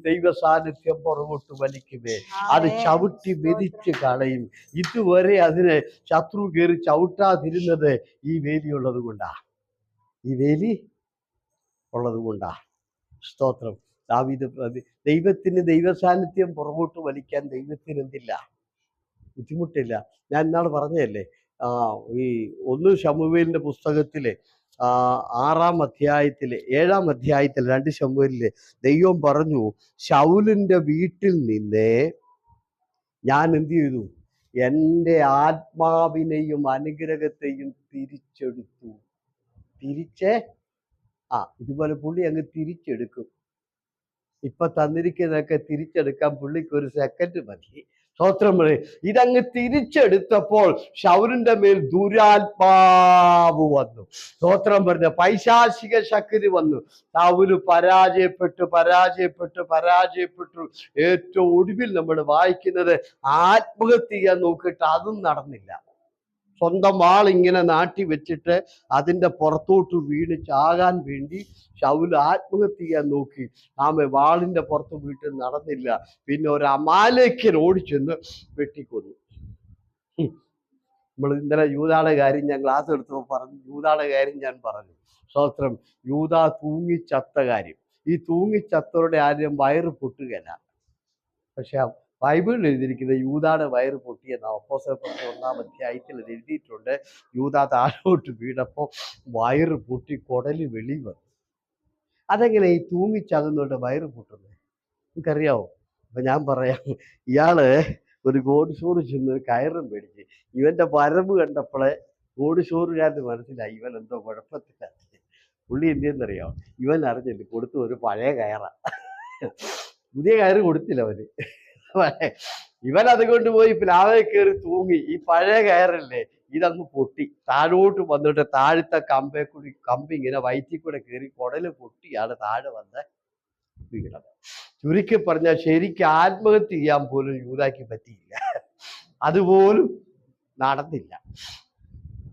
ദൈവ സാന്നിധ്യം പുറകോട്ട് വലിക്കുമേ. അത് ചവിട്ടി മെതിച്ച് കളയും. ഇതുവരെ അതിനെ ശത്രു കയറി ചവിട്ടാതിരുന്നത് ഈ വേലി ഉള്ളത് കൊണ്ടാ. ഈ വേലി ഉള്ളത് കൊണ്ടാ. സ്തോത്രം. ദാവീദ് ദൈവത്തിന് ദൈവ സാന്നിധ്യം പുറകോട്ട് വലിക്കാൻ ദൈവത്തിന് എന്തില്ല, ബുദ്ധിമുട്ടില്ല. ഞാൻ ഇന്നാൾ പറഞ്ഞതല്ലേ, ഈ 1 ശമൂവേലിന്റെ പുസ്തകത്തിലെ 6-ാം അധ്യായത്തിലെ 7-ാം അധ്യായത്തിൽ 2 ശമൂവേലിലെ ദൈവം പറഞ്ഞു, ശൗലിന്റെ വീട്ടിൽ നിന്ന് ഞാൻ എന്ത് ചെയ്തു, എൻ്റെ ആത്മാവിനെയും അനുഗ്രഹത്തെയും തിരിച്ചെടുത്തു. ഇതുപോലെ പുള്ളി അങ്ങ് തിരിച്ചെടുക്കും. ഇപ്പൊ തന്നിരിക്കുന്നതൊക്കെ തിരിച്ചെടുക്കാൻ പുള്ളിക്ക് 1 സെക്കൻഡ് മതി. സ്തോത്രം. ഇതങ്ങ് തിരിച്ചെടുത്തപ്പോൾ ശൗലിന്റെ മേൽ ദുരാത്മാവ് വന്നു. സ്തോത്രം പറഞ്ഞ പൈശാചിക ശക്തി വന്നു. ശൗല് പരാജയപ്പെട്ടു. ഏറ്റവും ഒടുവിൽ നമ്മൾ വായിക്കുന്നത് ആത്മഹത്യ ചെയ്യാൻ നോക്കിയിട്ട് അതും നടന്നില്ല. സ്വന്തം ആളിങ്ങനെ നാട്ടി വെച്ചിട്ട് അതിൻ്റെ പുറത്തോട്ട് വീണ് ചാകാൻ വേണ്ടി ശൗല് ആത്മഹത്യ ചെയ്യാൻ നോക്കി. വാളിന്റെ പുറത്ത് വീട്ടിൽ നടന്നില്ല. പിന്നെ ഒരു അമാലേക്യൻ ഓടിച്ചെന്ന് വെട്ടിക്കൊന്നു. നമ്മൾ ഇന്നലെ യൂദാടെ കാര്യം ഞാൻ ക്ലാസ് എടുത്തപ്പോൾ പറഞ്ഞു. യൂദാടെ കാര്യം ഞാൻ പറഞ്ഞു. സ്തോത്രം. യൂദാ തൂങ്ങിച്ചത്ത കാര്യം. ഈ തൂങ്ങിച്ചത്തവരുടെ ആരും വയറ് പൊട്ടുകയില്ല. പക്ഷെ ബൈബിളിൽ എഴുതിയിരിക്കുന്നത് യൂദാടെ വയറ് പൊട്ടിയെന്ന. അപ്പോസ്തലപ്രവൃത്തി 1-ാം അധ്യായത്തിൽ എഴുതിയിട്ടുണ്ട്. യൂദാ താഴോട്ട് വീണപ്പോൾ വയറ് പൊട്ടി കുടല് വെളി വന്നു. അതെങ്ങനെ ഈ തൂങ്ങിച്ചകുന്നവരുടെ വയറ് പൊട്ടുന്നത് നിങ്ങൾക്കറിയാവോ? അപ്പൊ ഞാൻ പറയാം, ഇയാള് ഒരു ഗോഡ്ഷോറ് ചെന്ന് കയറും മേടിച്ച് ഇവന്റെ വരവ് കണ്ടപ്പോളെ ഗോഡ്ഷോറുകാരന് മനസ്സിലായി ഇവൻ എന്തോ കുഴപ്പത്തിലാണ്. പുള്ളി എന്തെന്നറിയാമോ? ഇവൻ അറിഞ്ഞില്ല, കൊടുത്തു ഒരു പഴയ കയറാ. പുതിയ കയറ് കൊടുത്തില്ല അവന്. ഇവൻ അതുകൊണ്ട് പോയി പ്ലാവേ കയറി തൂങ്ങി. ഈ പഴയ കയറല്ലേ, ഇതങ്ങ് പൊട്ടി താഴോട്ട് വന്നിട്ട് താഴത്തെ കമ്പി ഇങ്ങനെ വയറ്റിൽ കൂടെ കയറി കുടല് പൊട്ടിയാണ് താഴെ വന്ന് വീണത്. ചുരുക്കി പറഞ്ഞാൽ ശരിക്കും ആത്മഹത്യ ചെയ്യാൻ പോലും യൂദായ്ക്ക് പറ്റിയില്ല. അതുപോലും നടന്നില്ല.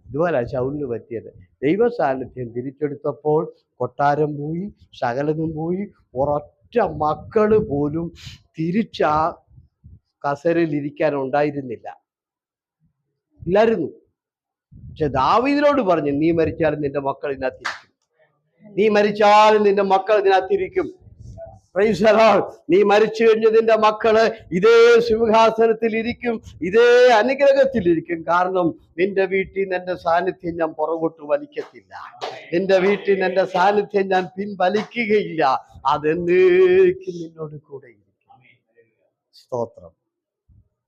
ഇതുപോലെ ശൗലിന് പറ്റിയത്. ദൈവ സാന്നിധ്യം തിരിച്ചെടുത്തപ്പോൾ കൊട്ടാരം പോയി, സകലതും പോയി. ഒരൊറ്റ മക്കള് പോലും തിരിച്ചാ കസേരയിൽ ഇരിക്കാൻ ഉണ്ടായിരുന്നില്ല, ഇല്ലായിരുന്നു. പക്ഷെ ദാവീദിനോട് പറഞ്ഞു, നീ മരിച്ചാലും നിന്റെ മക്കൾ ഇതിനകത്തിരിക്കും. നീ മരിച്ചാലും നിന്റെ മക്കൾ ഇതിനകത്തിരിക്കും. Price the Lord. നീ മരിച്ചു കഴിഞ്ഞ നിന്റെ മക്കള് ഇതേ സിംഹാസനത്തിൽ ഇരിക്കും, ഇതേ അനുഗ്രഹത്തിലിരിക്കും. കാരണം നിന്റെ വീട്ടിൽ നിന്ന് എന്റെ സാന്നിധ്യം ഞാൻ പുറകോട്ട് വലിക്കത്തില്ല. നിന്റെ വീട്ടിൽ നിന്ന് എന്റെ സാന്നിധ്യം ഞാൻ പിൻവലിക്കുകയില്ല. അതെന്നേക്കും നിന്നോട് കൂടെ ഇരിക്കും. സ്തോത്രം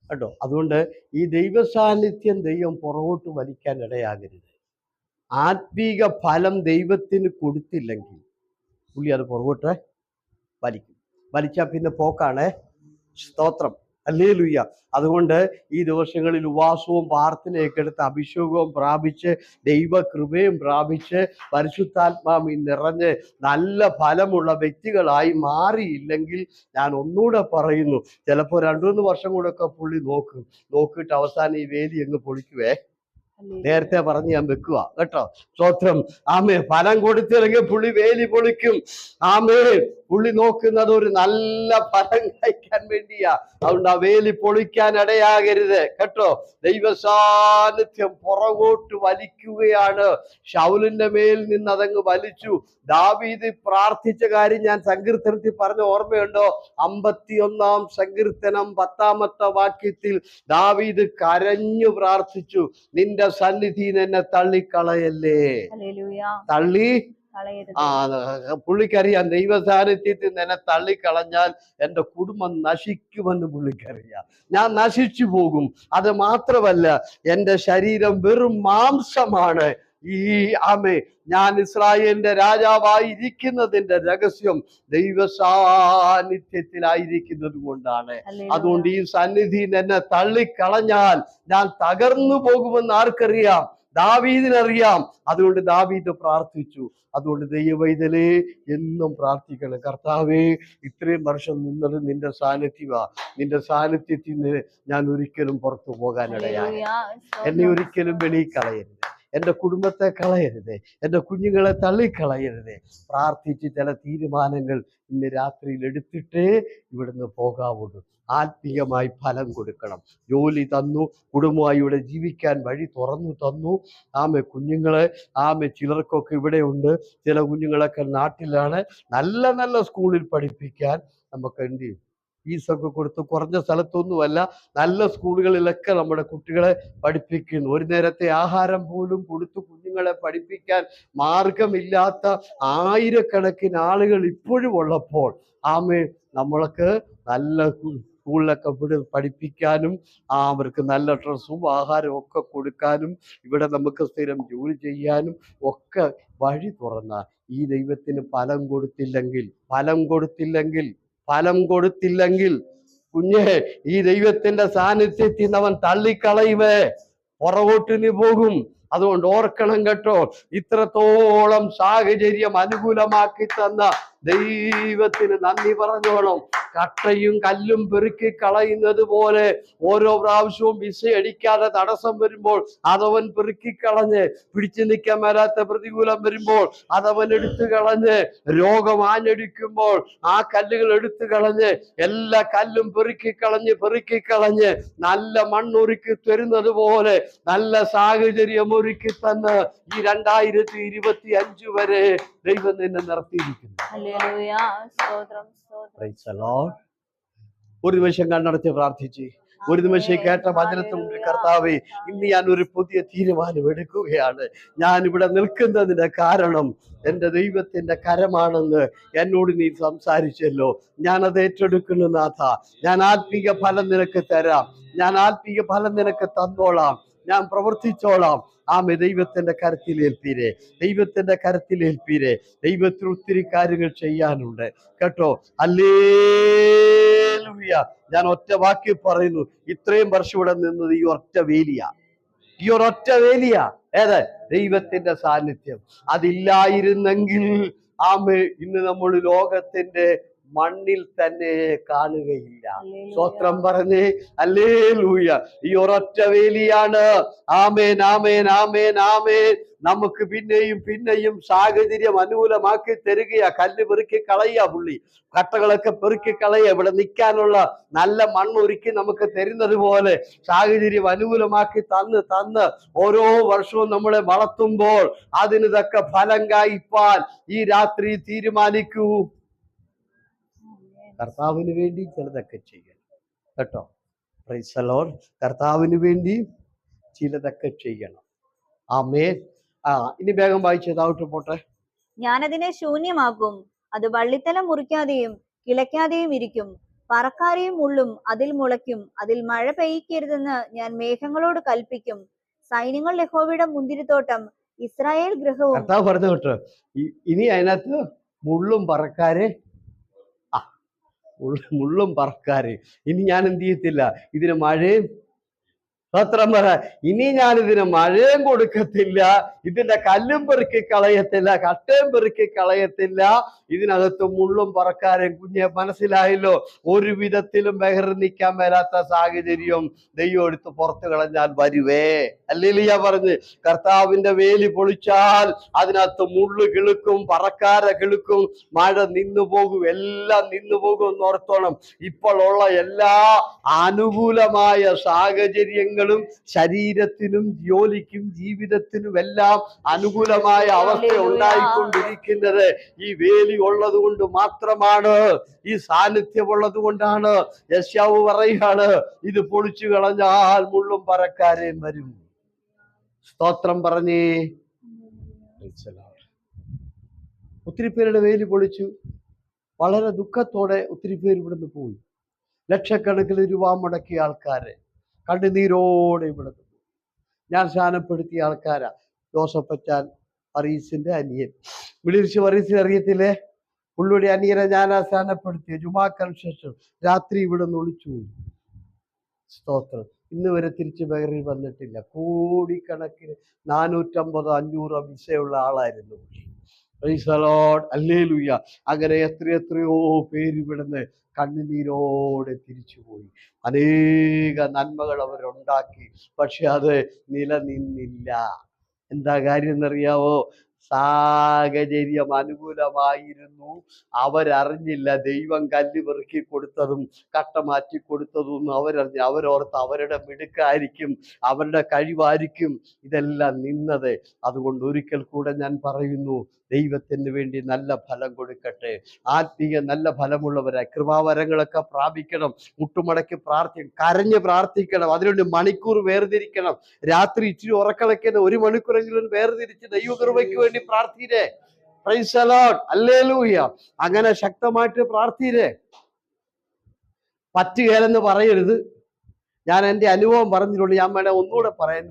കേട്ടോ. അതുകൊണ്ട് ഈ ദൈവ സാന്നിധ്യം ദൈവം പുറകോട്ട് വലിക്കാൻ ഇടയാകരുത്. ആത്മീക ഫലം ദൈവത്തിന് കൊടുത്തില്ലെങ്കിൽ പുള്ളി അത് പുറകോട്ട് വലിക്കും. വലിച്ചാൽ പിന്നെ പോക്കാണ്. സ്തോത്രം. ഹല്ലേലൂയ. അതുകൊണ്ട് ഈ ദിവസങ്ങളിൽ ഉപവാസവും പ്രാർത്ഥനയൊക്കെ എടുത്ത് അഭിഷേകവും പ്രാപിച്ച് ദൈവകൃപയും പ്രാപിച്ച് പരിശുദ്ധാത്മാവിൽ നിറഞ്ഞ് നല്ല ഫലമുള്ള വ്യക്തികളായി മാറിയില്ലെങ്കിൽ ഞാൻ ഒന്നുകൂടെ പറയുന്നു, ചിലപ്പോൾ 2-3 വർഷം കൂടെ ഒക്കെ പുള്ളി നോക്കിയിട്ട് അവസാനം ഈ വേലി അങ്ങ് പൊളിക്കുവേ. നേരത്തെ പറഞ്ഞ് ഞാൻ വെക്കുക കേട്ടോ. സ്തോത്രം. ആമേ. ഫലം കൊടുത്തില്ലെങ്കിൽ പുള്ളി വേലി പൊളിക്കും. ആമേ. പുള്ളി നോക്കുന്നത് ഒരു നല്ല ഫലം കഴിക്കാൻ വേണ്ടിയാ. അതുകൊണ്ട് ആ വേലി പൊളിക്കാൻ ഇടയാകരുത് കേട്ടോ. ദൈവസാന്നിധ്യം പുറകോട്ട് വലിക്കുകയാണ്. ശൗലിന്റെ മേൽ നിന്ന് അതങ്ങ് വലിച്ചു. ദാവീദ് പ്രാർത്ഥിച്ച കാര്യം ഞാൻ സങ്കീർത്തനത്തിൽ പറഞ്ഞ ഓർമ്മയുണ്ടോ? 51 സങ്കീർത്തനം 10 വാക്യത്തിൽ ദാവീദ് കരഞ്ഞു പ്രാർത്ഥിച്ചു, നിന്റെ സന്നിധിയിൽ എന്നെ തള്ളിക്കളയല്ലേ. തള്ളി പുള്ളിക്കറിയാം ദൈവ സാന്നിധ്യത്തിൽ നിന്ന് എന്നെ തള്ളിക്കളഞ്ഞാൽ എൻ്റെ കുടുംബം നശിക്കുമെന്ന് പുള്ളിക്കറിയാം. ഞാൻ നശിച്ചു പോകും. അത് മാത്രമല്ല, എൻ്റെ ശരീരം വെറും മാംസമാണ്. ഞാൻ ഇസ്രായേലിന്റെ രാജാവായി ഇരിക്കുന്നതിന്റെ രഹസ്യം ദൈവ സാന്നിധ്യത്തിലായിരിക്കുന്നത് കൊണ്ടാണ്. അതുകൊണ്ട് ഈ സന്നിധിയിൽ എന്നെ തള്ളിക്കളഞ്ഞാൽ ഞാൻ തകർന്നു പോകുമെന്ന് ആർക്കറിയാം? ദാവീദിനറിയാം. അതുകൊണ്ട് ദാവീദ് പ്രാർത്ഥിച്ചു. അതുകൊണ്ട് ദൈവവൈതലേ എന്നും പ്രാർത്ഥിക്കണം, കർത്താവേ ഇത്രയും വർഷം നിന്നത് നിന്റെ സാന്നിധ്യമാ. നിന്റെ സാന്നിധ്യത്തിൽ നിന്ന് ഞാൻ ഒരിക്കലും പുറത്തു പോകാനിടയായി. എന്നെ ഒരിക്കലും വെളിയിൽ കളയരുത്. എൻ്റെ കുടുംബത്തെ കളയരുത്. എൻ്റെ കുഞ്ഞുങ്ങളെ തള്ളിക്കളയരുത്. പ്രാർത്ഥിച്ച് ചില തീരുമാനങ്ങൾ ഇന്ന് രാത്രിയിൽ എടുത്തിട്ടേ ഇവിടുന്ന് പോകാവുള്ളൂ. ആത്മീയമായി ഫലം കൊടുക്കണം. ജോലി തന്നു, കുടുംബമായി ഇവിടെ ജീവിക്കാൻ വഴി തുറന്നു തന്നു. കുഞ്ഞുങ്ങളെ ചിലർക്കൊക്കെ ഇവിടെ ഉണ്ട്, ചില കുഞ്ഞുങ്ങളൊക്കെ നാട്ടിലാണ്. നല്ല നല്ല സ്കൂളിൽ പഠിപ്പിക്കാൻ നമുക്ക് എന്ത് ചെയ്യും? ഫീസൊക്കെ കൊടുത്ത് കുറഞ്ഞ സ്ഥലത്തൊന്നുമല്ല, നല്ല സ്കൂളുകളിലൊക്കെ നമ്മുടെ കുട്ടികളെ പഠിപ്പിക്കുന്നു. ഒരു നേരത്തെ ആഹാരം പോലും കൊടുത്ത് കുഞ്ഞുങ്ങളെ പഠിപ്പിക്കാൻ മാർഗമില്ലാത്ത ആയിരക്കണക്കിന് ആളുകൾ ഇപ്പോഴും ഉള്ളപ്പോൾ നമ്മൾക്ക് നല്ല സ്കൂളിലൊക്കെ പഠിപ്പിക്കാനും അവർക്ക് നല്ല ഡ്രസ്സും ആഹാരവും ഒക്കെ കൊടുക്കാനും ഇവിടെ നമുക്ക് സ്ഥിരം ജോലി ചെയ്യാനും ഒക്കെ വഴി തുറന്ന ഈ ദൈവത്തിന് ഫലം കൊടുത്തില്ലെങ്കിൽ കുഞ്ഞെ, ഈ ദൈവത്തിന്റെ സാന്നിധ്യത്തിൽ നിന്ന് അവൻ തള്ളിക്കളയുവേ, പുറകോട്ട് നീ പോകും. അതുകൊണ്ട് ഓർക്കണം കേട്ടോ, ഇത്രത്തോളം സാഹചര്യം അനുകൂലമാക്കി തന്ന ദൈവത്തിന് നന്ദി പറഞ്ഞോണം. കട്ടയും കല്ലും പെറുക്കി കളയുന്നത് പോലെ ഓരോ പ്രാവശ്യവും വിസയടിക്കാതെ തടസ്സം വരുമ്പോൾ അതവൻ പെറുക്കി കളഞ്ഞ്, പിടിച്ചു നിൽക്കാൻ മേലാത്ത പ്രതികൂലം വരുമ്പോൾ അതവൻ എടുത്തു കളഞ്ഞ്, രോഗം ആഞ്ഞടിക്കുമ്പോൾ ആ കല്ലുകൾ എടുത്തു കളഞ്ഞ്, എല്ലാ കല്ലും പെറുക്കി കളഞ്ഞ് നല്ല മണ്ണൊരുക്കി തരുന്നത് പോലെ നല്ല സാഹചര്യം ഒരുക്കി തന്ന് ഈ 2025 വരെ ദൈവം നിന്നെ നിർത്തിയിരിക്കുന്നു. ഒരു നിമിഷം കണ്ണടച്ച് പ്രാർത്ഥിച്ച്, ഒരു നിമിഷം കേട്ട വചനത്തിന് മുമ്പിൽ കർത്താവേ, ഇന്ന് ഞാൻ ഒരു പുതിയ തീരുമാനം എടുക്കുകയാണ്. ഞാൻ ഇവിടെ നിൽക്കുന്നതിന്റെ കാരണം എൻ്റെ ദൈവത്തിന്റെ കരമാണെന്ന് എന്നോട് നീ സംസാരിച്ചല്ലോ. ഞാനത് ഏറ്റെടുക്കുന്നു നാഥ. ഞാൻ ആത്മീയ ഫലം നിനക്ക് തരാം, ഞാൻ ആത്മീയ ഫലം നിനക്ക് തന്നോളാം, ഞാൻ പ്രവർത്തിച്ചോളാം. ദൈവത്തിന്റെ കരത്തിലേൽപ്പീരെ. ദൈവത്തിന് ഒത്തിരി കാര്യങ്ങൾ ചെയ്യാനുണ്ട് കേട്ടോ. ഹല്ലേലൂയ. ഞാൻ ഒറ്റ വാക്യം പറയുന്നു, ഇത്രയും വർഷം ഇവിടെ നിന്നത് ഈ ഒറ്റ വേലിയാ. ഏത്? ദൈവത്തിന്റെ സാന്നിധ്യം. അതില്ലായിരുന്നെങ്കിൽ ഇന്ന് നമ്മൾ ലോകത്തിന്റെ മണ്ണിൽ തന്നെ കാണുകയില്ല. സ്തോത്രം പറഞ്ഞേ ഹല്ലേലൂയ. ഈ ഒരൊറ്റ വേലിയാണ്. ആമേൻ, ആമേൻ, ആമേൻ, ആമേൻ. നമുക്ക് പിന്നെയും സാഹചര്യം അനുകൂലമാക്കി തരികയാ. കല്ല് പെറുക്കി കളയുക, പുള്ളി കട്ടകളൊക്കെ പെറുക്കി കളയുക. ഇവിടെ നിൽക്കാനുള്ള നല്ല മണ്ണൊരുക്കി നമുക്ക് തരുന്നത് പോലെ സാഹചര്യം അനുകൂലമാക്കി തന്ന് ഓരോ വർഷവും നമ്മളെ വളർത്തുമ്പോൾ അതിന് തക്ക ഫലം കായ്പാൻ ഈ രാത്രി തീരുമാനിക്കൂ. കർത്താവിന് വേണ്ടി ചിലതൊക്കെ ചെയ്യണം കേട്ടോ. Price the Lord. കർത്താവിന് വേണ്ടി ചിലതൊക്കെ ചെയ്യണം. ആമേൻ. ഇനി വേഗം വായിച്ചതാവട്ടെ പോട്ടെ. ഞാനതിനെ ശൂന്യമാക്കും, അത് വള്ളിത്തല മുറിക്കാതെയും കിളയ്ക്കാതെയും ഇരിക്കും. പറക്കാരെയും മുള്ളും അതിൽ മുളയ്ക്കും. അതിൽ മഴ പെയ്യിക്കരുതെന്ന് ഞാൻ മേഘങ്ങളോട് കൽപ്പിക്കും. സൈന്യങ്ങൾ യഹോവയുടെ മുന്തിരിത്തോട്ടം, ഇസ്രായേൽ ഗൃഹവും. കർത്താവ് പറഞ്ഞു കേട്ടോ, ഇനി അതിനകത്ത് മുള്ളും പറക്കാരെ ഇനി ഞാൻ എന്ത് ചെയ്യത്തില്ല, ഇതിന് മഴയും സ്തോത്രം പറ. ഇനി ഞാൻ ഇതിന് മഴയും കൊടുക്കത്തില്ല, ഇതിന്റെ കല്ലും പെറുക്കി കളയത്തില്ല, കട്ടയും പെറുക്കി കളയത്തില്ല, ഇതിനകത്ത് മുള്ളും പറക്കാരും. കുഞ്ഞെ മനസ്സിലായല്ലോ? ഒരു വിധത്തിലും ബഹറി നിൽക്കാൻ മേലാത്ത സാഹചര്യം ദൈവം എടുത്ത് പുറത്തു കളഞ്ഞാൽ വരുവേ. ഹല്ലേലൂയ പറഞ്ഞ്. കർത്താവിന്റെ വേലി പൊളിച്ചാൽ അതിനകത്ത് മുള്ളു കിളുക്കും, പറക്കാര കിളുക്കും, മഴ നിന്നു പോകും, എല്ലാം നിന്നു പോകും എന്ന് ഓർത്തോണം. ഇപ്പോൾ ഉള്ള എല്ലാ അനുകൂലമായ സാഹചര്യങ്ങളും ശരീരത്തിനും ജോലിക്കും ജീവിതത്തിനും എല്ലാം അനുകൂലമായ അവസ്ഥ ഉണ്ടായിക്കൊണ്ടിരിക്കുന്നത് ഈ വേലി ഉള്ളത് കൊണ്ട് മാത്രമാണ്, ഈ സാന്നിധ്യം ഉള്ളത് കൊണ്ടാണ്. യെശയ്യാവ് പറയുകയാണ്, ഇത് പൊളിച്ചു കളഞ്ഞാൽ മുള്ളും പറക്കാരേം വരും. സ്തോത്രം പറഞ്ഞേ. ഒത്തിരി പേരുടെ വേലി പൊളിച്ചു. വളരെ ദുഃഖത്തോടെ ഒത്തിരി പേര് ഇവിടുന്ന് പോയി. ലക്ഷക്കണക്കിന് രൂപ മുടക്കിയ ആൾക്കാരെ കണ്ണുനീരോടെ ഇവിടുന്ന് പോയി. ഞാൻ സ്നാനപ്പെടുത്തിയ ആൾക്കാരാ. ജോസഫ് അച്ചാൻ വറീസിന്റെ അനിയൻ, വിളിച്ച് വറീസിനെ അറിയത്തില്ലേ? പുള്ളിയുടെ അനിയനെ ഞാനാ സ്നാനപ്പെടുത്തിയ. ജുമാക്കൽ ശേഷം രാത്രി ഇവിടെ നിന്ന് ഒളിച്ചുപോയി. സ്തോത്രം. ഇന്ന് വരെ തിരിച്ച് ബഹറിൽ വന്നിട്ടില്ല. കോടിക്കണക്കിന് 450-500 വിസയുള്ള ആളായിരുന്നു പുള്ളി. Price the Lord. ഹല്ലേലൂയ. അങ്ങനെ എത്രയോ പേര് ഇവിടുന്ന് കണ്ണുനീരോടെ തിരിച്ചുപോയി. അനേക നന്മകൾ അവരുണ്ടാക്കി. പക്ഷെ അത് നിലനിന്നില്ല. എന്താ കാര്യം എന്നറിയാവോ? സാഹചര്യം അനുകൂലമായിരുന്നു. അവരറിഞ്ഞില്ല. ദൈവം കല്ല് പെറുക്കി കൊടുത്തതും കട്ട മാറ്റി കൊടുത്തതും അവരറിഞ്ഞു. അവരോർത്ത് അവരുടെ മിടുക്കായിരിക്കും, അവരുടെ കഴിവായിരിക്കും ഇതെല്ലാം നിന്നത്. അതുകൊണ്ട് ഒരിക്കൽ കൂടെ ഞാൻ പറയുന്നു, ദൈവത്തിന് വേണ്ടി നല്ല ഫലം കൊടുക്കട്ടെ. ആത്മീയ നല്ല ഫലമുള്ളവരായി കൃപാവരങ്ങളൊക്കെ പ്രാപിക്കണം. മുട്ടുമടക്കി പ്രാർത്ഥിക്കണം, കരഞ്ഞ് പ്രാർത്ഥിക്കണം. അതിനുവേണ്ടി മണിക്കൂർ വേർതിരിക്കണം. രാത്രി ഇച്ചിരി ഉറക്കളയ്ക്കുന്ന 1 മണിക്കൂറെങ്കിലും വേർതിരിച്ച് ദൈവകൃപയ്ക്ക് വേണ്ടി പ്രാർത്ഥിരേ. Praise the Lord. ഹല്ലേലൂയ. അങ്ങനെ ശക്തമായിട്ട് പ്രാർത്ഥിരേ. പറ്റുകേലെന്ന് പറയരുത്. ഞാൻ എൻ്റെ അനുഭവം പറഞ്ഞിട്ടുണ്ട്. ഞാൻ വേണേ ഒന്നുകൂടെ പറയാൻ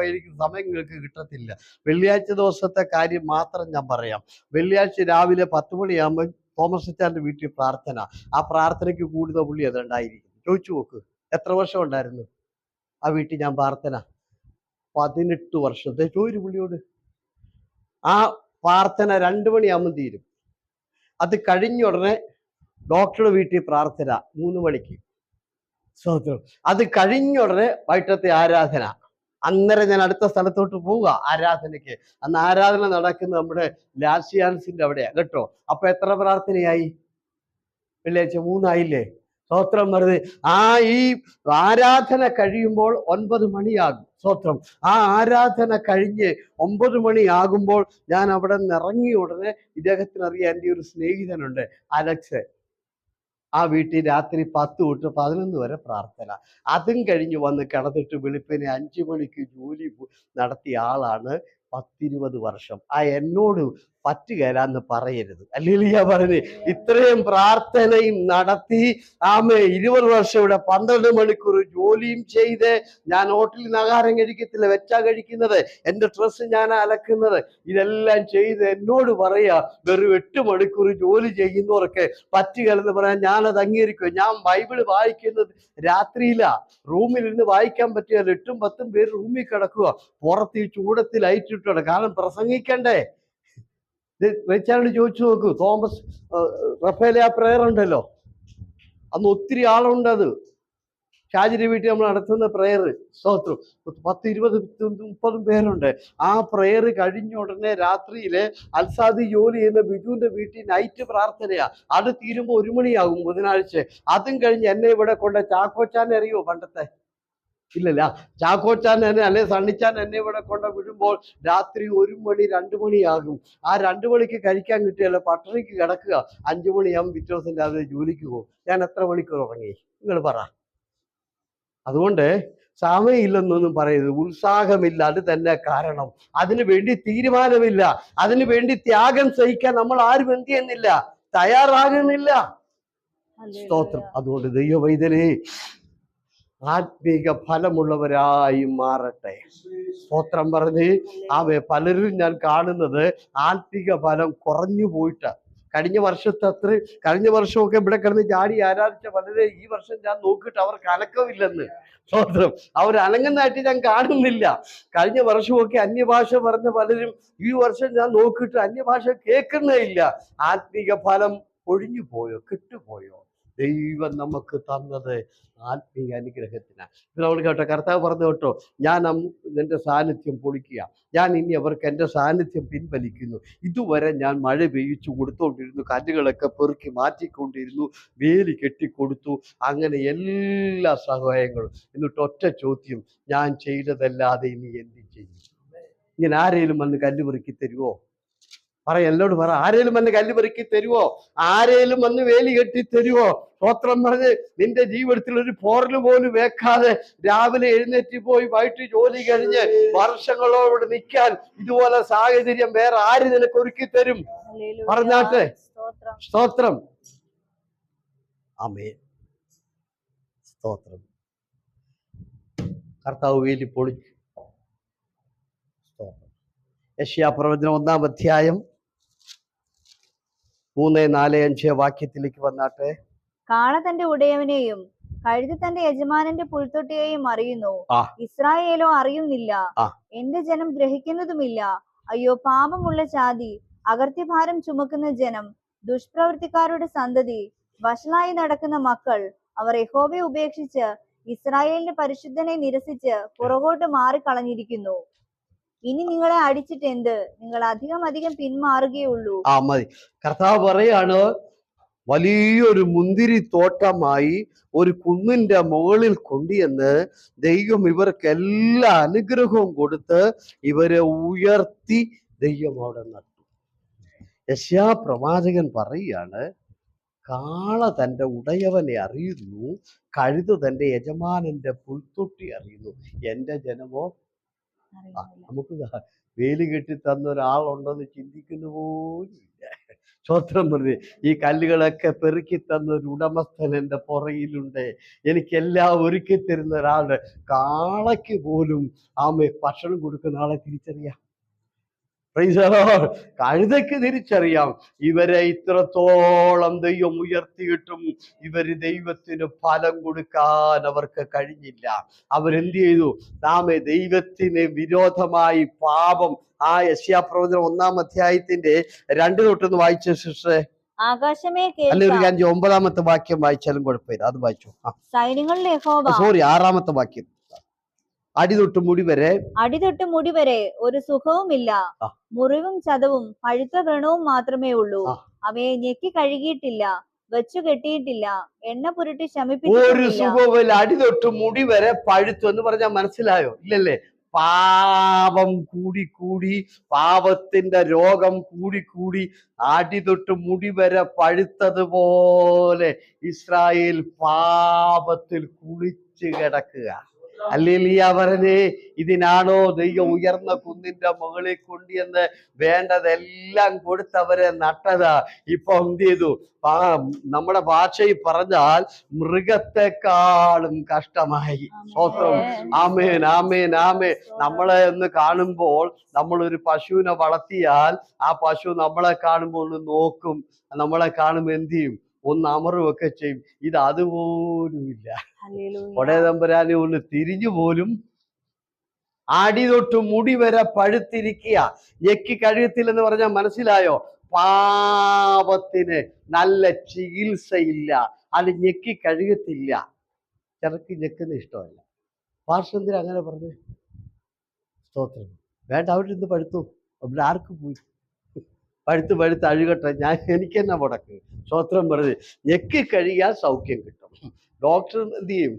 എനിക്ക് സമയം നിങ്ങൾക്ക് കിട്ടത്തില്ല. വെള്ളിയാഴ്ച ദിവസത്തെ കാര്യം മാത്രം ഞാൻ പറയാം. വെള്ളിയാഴ്ച രാവിലെ 10 മണിയാകുമ്പോൾ തോമസ് അച്ചാൻ്റെ വീട്ടിൽ പ്രാർത്ഥന. ആ പ്രാർത്ഥനയ്ക്ക് കൂടുന്ന പുള്ളി അതുണ്ടായിരിക്കും. ചോദിച്ചു നോക്ക്, എത്ര വർഷം ഉണ്ടായിരുന്നു ആ വീട്ടിൽ ഞാൻ പ്രാർത്ഥന? 18 വർഷത്തെ. ചോദിച്ചു പുള്ളിയോട്. ആ പ്രാർത്ഥന 2 മണിയാകുമ്പോൾ തീരും. അത് കഴിഞ്ഞ ഉടനെ ഡോക്ടറുടെ വീട്ടിൽ പ്രാർത്ഥന 3 മണിക്ക്. സ്തോത്രം. അത് കഴിഞ്ഞ ഉടനെ വൈകിട്ടത്തെ ആരാധന. അന്നേരം ഞാൻ അടുത്ത സ്ഥലത്തോട്ട് പോവുക ആരാധനയ്ക്ക്. അന്ന് ആരാധന നടക്കുന്നത് നമ്മുടെ ലാസിയാൻസിന്റെ അവിടെയാ കേട്ടോ. അപ്പൊ എത്ര പ്രാർത്ഥനയായി? വെള്ളിയാഴ്ച 3 ആയില്ലേ? സ്തോത്രം പറഞ്ഞത്. ഈ ആരാധന കഴിയുമ്പോൾ 9 മണിയാകും. സ്തോത്രം. ആ ആരാധന കഴിഞ്ഞ് 9 മണിയാകുമ്പോൾ ഞാൻ അവിടെ നിന്ന് ഇറങ്ങിയ ഉടനെ ഇദ്ദേഹത്തിന് അറിയാൻ എൻ്റെ ഒരു സ്നേഹിതനുണ്ട്, അലക്സ്. ആ വീട്ടിൽ രാത്രി 10 തൊട്ട് 11 വരെ പ്രാർത്ഥന. അതും കഴിഞ്ഞ് വന്ന് കിടന്നിട്ട് വെളുപ്പിനെ 5 മണിക്ക് ജോലി നടത്തിയ ആളാണ്. 10-20 വർഷം. എന്നോട് പറ്റുകയില്ലാന്ന് പറയരുത്. അല്ലെങ്കിൽ ഞാൻ പറഞ്ഞു, ഇത്രയും പ്രാർത്ഥനയും നടത്തി 20 വർഷം ഇവിടെ 12 മണിക്കൂർ ജോലിയും ചെയ്ത്, ഞാൻ ഹോട്ടലിൽ നിന്ന് ആഹാരം കഴിക്കത്തില്ല, വെച്ചാ കഴിക്കുന്നത്, എൻ്റെ ഡ്രസ്സ് ഞാൻ അലക്കുന്നത്, ഇതെല്ലാം ചെയ്ത് എന്നോട് പറയാ, വെറും 8 മണിക്കൂർ ജോലി ചെയ്യുന്നവർക്ക് പറ്റുകയില്ലെന്ന് പറയാൻ ഞാനത് അംഗീകരിക്കുക. ഞാൻ ബൈബിള് വായിക്കുന്നത് രാത്രിയിലാ. റൂമിലിരുന്ന് വായിക്കാൻ പറ്റുകയില്ല. 8ഉം 10ഉം പേര് റൂമിൽ കിടക്കുക. പുറത്ത് ഈ ചൂടത്തിൽ ലൈറ്റ് ഇട്ടുണ്ട്. കാരണം പ്രസംഗിക്കണ്ടേ. വെച്ചാണ്ട് ചോദിച്ചു നോക്കൂ. തോമസ് റഫേലെ ആ പ്രേയർ ഉണ്ടല്ലോ, അന്ന് ഒത്തിരി ആളുണ്ട്. അത് ഷാജിരി വീട്ടിൽ നമ്മൾ നടത്തുന്ന പ്രേയർ. സ്തോത്രം. 10, 20, 30 പേരുണ്ട്. ആ പ്രേയർ കഴിഞ്ഞ ഉടനെ രാത്രിയില് അൽസാദി ജോലി ചെയ്യുന്ന ബിജുവിന്റെ വീട്ടിൽ നൈറ്റ് പ്രാർത്ഥനയാ. അത് തീരുമ്പോൾ 1 മണിയാകും ബുധനാഴ്ച. അതും കഴിഞ്ഞ് എന്നെ ഇവിടെ കൊണ്ട് ചാക്കോച്ചാൻ അറിയോ? പണ്ടത്തെ ഇല്ലല്ല, ചാക്കോച്ചാൻ എന്നെ അല്ലെ സണ്ണിച്ചാൻ എന്നെ ഇവിടെ കൊണ്ട് വിടുമ്പോൾ രാത്രി 1 മണി 2 മണിയാകും. ആ 2 മണിക്ക് കഴിക്കാൻ കിട്ടിയല്ലോ, പട്ടണിക്ക് കിടക്കുക. 5 മണിയാകുമ്പോൾ പിറ്റേ ദിവസം രാവിലെ ജോലിക്ക് പോകും. ഞാൻ എത്ര മണിക്കൂർ ഉറങ്ങി? നിങ്ങൾ പറ. അതുകൊണ്ട് സമയമില്ലെന്നൊന്നും പറയരുത്. ഉത്സാഹമില്ല, അത് തന്നെ കാരണം. അതിനു വേണ്ടി തീരുമാനമില്ല, അതിനു വേണ്ടി ത്യാഗം സഹിക്കാൻ നമ്മൾ ആരും എന്ത് ചെയ്യുന്നില്ല, തയ്യാറാകുന്നില്ല. സ്തോത്രം. അതുകൊണ്ട് ദൈവവൈദ്യനെ ആത്മീക ഫലമുള്ളവരായി മാറട്ടെ. സ്തോത്രം പറഞ്ഞ് പലരും ഞാൻ കാണുന്നത് ആത്മീക ഫലം കുറഞ്ഞു പോയിട്ട് കഴിഞ്ഞ വർഷത്തെ അത്ര കഴിഞ്ഞ വർഷമൊക്കെ ഇവിടെ കിടന്ന് ചാടി ആരാധിച്ച പലരെ ഈ വർഷം ഞാൻ നോക്കിയിട്ട് അവർക്ക് അനക്കമില്ലെന്ന്. സ്തോത്രം. അവർ അനങ്ങുന്നതായിട്ട് ഞാൻ കാണുന്നില്ല. കഴിഞ്ഞ വർഷമൊക്കെ അന്യഭാഷ പറഞ്ഞ പലരും ഈ വർഷം ഞാൻ നോക്കിയിട്ട് അന്യഭാഷ കേൾക്കുന്നേ ഇല്ല. ആത്മീക ഫലം ഒഴിഞ്ഞു പോയോ, കിട്ടുപോയോ? ദൈവം നമുക്ക് തന്നത് ആത്മീയ അനുഗ്രഹത്തിനാണ്. ഇത് നമ്മൾ കേട്ടോ, കർത്താവ് പറഞ്ഞു കേട്ടോ, ഞാൻ നിന്റെ സാന്നിധ്യം പൊളിക്കുക, ഞാൻ ഇനി അവർക്ക് എൻ്റെ സാന്നിധ്യം പിൻവലിക്കുന്നു. ഇതുവരെ ഞാൻ മഴ പെയ്യിച്ചു കൊടുത്തോണ്ടിരുന്നു, കല്ലുകളൊക്കെ പെറുക്കി മാറ്റിക്കൊണ്ടിരുന്നു, വേലി കെട്ടിക്കൊടുത്തു, അങ്ങനെ എല്ലാ സഹായങ്ങളും. എന്നിട്ട് ഒറ്റ ചോദ്യം, ഞാൻ ചെയ്തതല്ലാതെ ഇനി എന്ത് ചെയ്യും? ഇങ്ങനെ ആരെങ്കിലും വന്ന് കല്ല് പെറുക്കി തരുമോ? എന്നോട് പറ, ആരേലും വന്ന് കല്ല് പെറുക്കി തരുവോ? ആരേലും വന്ന് വേലി കെട്ടി തരുവോ? സ്തോത്രം പറഞ്ഞ് നിന്റെ ജീവിതത്തിൽ ഒരു പോറല് പോലും വെക്കാതെ രാവിലെ എഴുന്നേറ്റ് പോയി വൈകിട്ട് ജോലി കഴിഞ്ഞ് വർഷങ്ങളോട് നിൽക്കാൻ ഇതുപോലെ സാഹചര്യം വേറെ ആര് നിനക്ക് ഒരുക്കി തരും? പറഞ്ഞാട്ടെ. സ്തോത്രം. ആമേൻ. സ്തോത്രം. കർത്താവ് വേലി പൊളിച്ചു. സ്തോത്രം. യെശയ്യാപ്രവചനം 1-ാം അധ്യായം 3, 4, 5 വാക്യത്തിലേക്ക് വന്നാട്ടെ. കാള തന്റെ ഉടയവനെയും കഴുത തന്റെ യജമാനന്റെ പുൽത്തൊട്ടിയെയും അറിയുന്നു, ഇസ്രായേലോ അറിയുന്നില്ല. എന്റെ ജനം ഗ്രഹിക്കുന്നതുമില്ല. അയ്യോ പാപമുള്ള ജാതി, അകൃത്യഭാരം ചുമക്കുന്ന ജനം, ദുഷ്പ്രവൃത്തിക്കാരുടെ സന്തതി, വഷളായി നടക്കുന്ന മക്കൾ. അവർ യഹോവയെ ഉപേക്ഷിച്ച് ഇസ്രായേലിന്റെ പരിശുദ്ധനെ നിരസിച്ച് പുറകോട്ട് മാറിക്കളഞ്ഞിരിക്കുന്നു. ഇനി നിങ്ങളെ അടിച്ചിട്ട് എന്ത്? നിങ്ങൾ അധികം അധികം പിന്മാറുകയുള്ളൂ. മതി. കർത്താവ് പറയാണ്, വലിയൊരു മുന്തിരി തോട്ടമായി ഒരു കുന്നിന്റെ മുകളിൽ കൊണ്ടുവന്ന് ദൈവം ഇവർക്ക് എല്ലാ അനുഗ്രഹവും കൊടുത്ത് ഇവരെ ഉയർത്തി ദൈവം അവിടെ നട്ടു. യെശയ്യാ പ്രവാചകൻ പറയാണ്, കാള തൻ്റെ ഉടയവനെ അറിയുന്നു, കഴുത തൻ്റെ യജമാനന്റെ പുൽത്തൊട്ടി അറിയുന്നു, എൻ്റെ ജനമോ. നമുക്ക് വേലി കെട്ടി തന്ന ഒരാളുണ്ടെന്ന് ചിന്തിക്കുന്നു പോലുമില്ല. സ്തോത്രം പറഞ്ഞ് ഈ കല്ലുകളൊക്കെ പെറുക്കി തന്ന ഒരു ഉടമസ്ഥൻ എൻ്റെ പുറകിലുണ്ട്. എനിക്കെല്ലാം ഒരുക്കി തരുന്ന ഒരാളുടെ. കാളയ്ക്ക് പോലും ഭക്ഷണം കൊടുക്കുന്ന ആളെ തിരിച്ചറിയാം. കഴുതയ്ക്ക് തിരിച്ചറിയാം ഇവരെ ഇത്രത്തോളം ദൈവം ഉയർത്തിയിട്ടും ഇവര് ദൈവത്തിന് ഫലം കൊടുക്കാൻ അവർക്ക് കഴിഞ്ഞില്ല. അവരെന്ത് ചെയ്തു? ദൈവത്തിന് വിരോധമായി പാപം. യെശയ്യാ പ്രവചനം 1-ാം അധ്യായത്തിന്റെ 2 തൊട്ടൊന്ന് വായിച്ച സിസ്റ്ററെ. ആകാശമേ അല്ലെങ്കിൽ 9-ാമത്തെ വാക്യം വായിച്ചാലും കുഴപ്പമില്ല, അത് വായിച്ചു. സൈന്യങ്ങളുടെ യഹോവ. സോറി, 6-ാമത്തെ വാക്യം. അടിതൊട്ട് മുടി വരെ ഒരു സുഖവുമില്ല, മുറിവും ചതവും പഴുത്ത വ്രണവും മാത്രമേ ഉള്ളൂ. അവയെ ഞെക്കി കഴുകിയിട്ടില്ല, വെച്ചു കെട്ടിയിട്ടില്ല, എണ്ണ പുരട്ടി ശമിപ്പിച്ചിട്ടില്ല. ഒരു സുഖവുമില്ല. അടിതൊട്ട് മുടി വരെ പഴുത്തു എന്ന് പറഞ്ഞാൽ മനസ്സിലായോ? ഇല്ലല്ലേ? പാപം കൂടി പാപത്തിന്റെ രോഗം കൂടി അടിതൊട്ട് മുടി വരെ പഴുത്തതുപോലെ ഇസ്രായേൽ പാപത്തിൽ കുളിച്ചു കിടക്കുക. ഹല്ലേലൂയ പറഞ്ഞേ. ഇതിനാണോ ദൈവം ഉയർന്ന കുന്നിന്റെ മുകളിൽ കൊണ്ടുവന്ന് വേണ്ടതെല്ലാം കൊടുത്തവരെ നട്ടതാ. ഇപ്പൊ എന്ത് ചെയ്തു? നമ്മുടെ ഭാഷയിൽ പറഞ്ഞാൽ മൃഗത്തെക്കാളും കഷ്ടമായി. സ്തോത്രം. ആമേൻ, ആമേൻ, ആമേൻ. നമ്മളെ ഒന്ന് കാണുമ്പോൾ, നമ്മളൊരു പശുവിനെ വളർത്തിയാൽ ആ പശു നമ്മളെ കാണുമ്പോൾ ഒന്ന് നോക്കും, നമ്മളെ കാണുമ്പോൾ എന്ത് ചെയ്യും? ഒന്ന് അമറുമൊക്കെ ചെയ്യും. ഇത് അതുപോലുമില്ല. ഒടേതമ്പുരാനെ ഒന്ന് തിരിഞ്ഞു പോലും. അടിതൊട്ട് മുടി വരെ പഴുത്തിരിക്കുക. ഞെക്കി കഴിയത്തില്ലെന്ന് പറഞ്ഞാൽ മനസ്സിലായോ? പാപത്തിന് നല്ല ചികിത്സയില്ല. അത് ഞെക്കി കഴിയത്തില്ല. ചിലർക്ക് ഞെക്കുന്ന ഇഷ്ടമല്ല. പാർശ്വന്തിര അങ്ങനെ പറഞ്ഞു. സ്തോത്രം. വേണ്ട, അവിടെ നിന്ന് പഴുത്തു, അവിടെ ആർക്കും പോയി പഴുത്ത് അഴുകട്ടെ, എനിക്ക് തന്നെ മുടക്ക്. സ്തോത്രം പറഞ്ഞ് ഞെക്കി കഴിയാൻ സൗഖ്യം കിട്ടും. ഡോക്ടർ എന്ത് ചെയ്യും?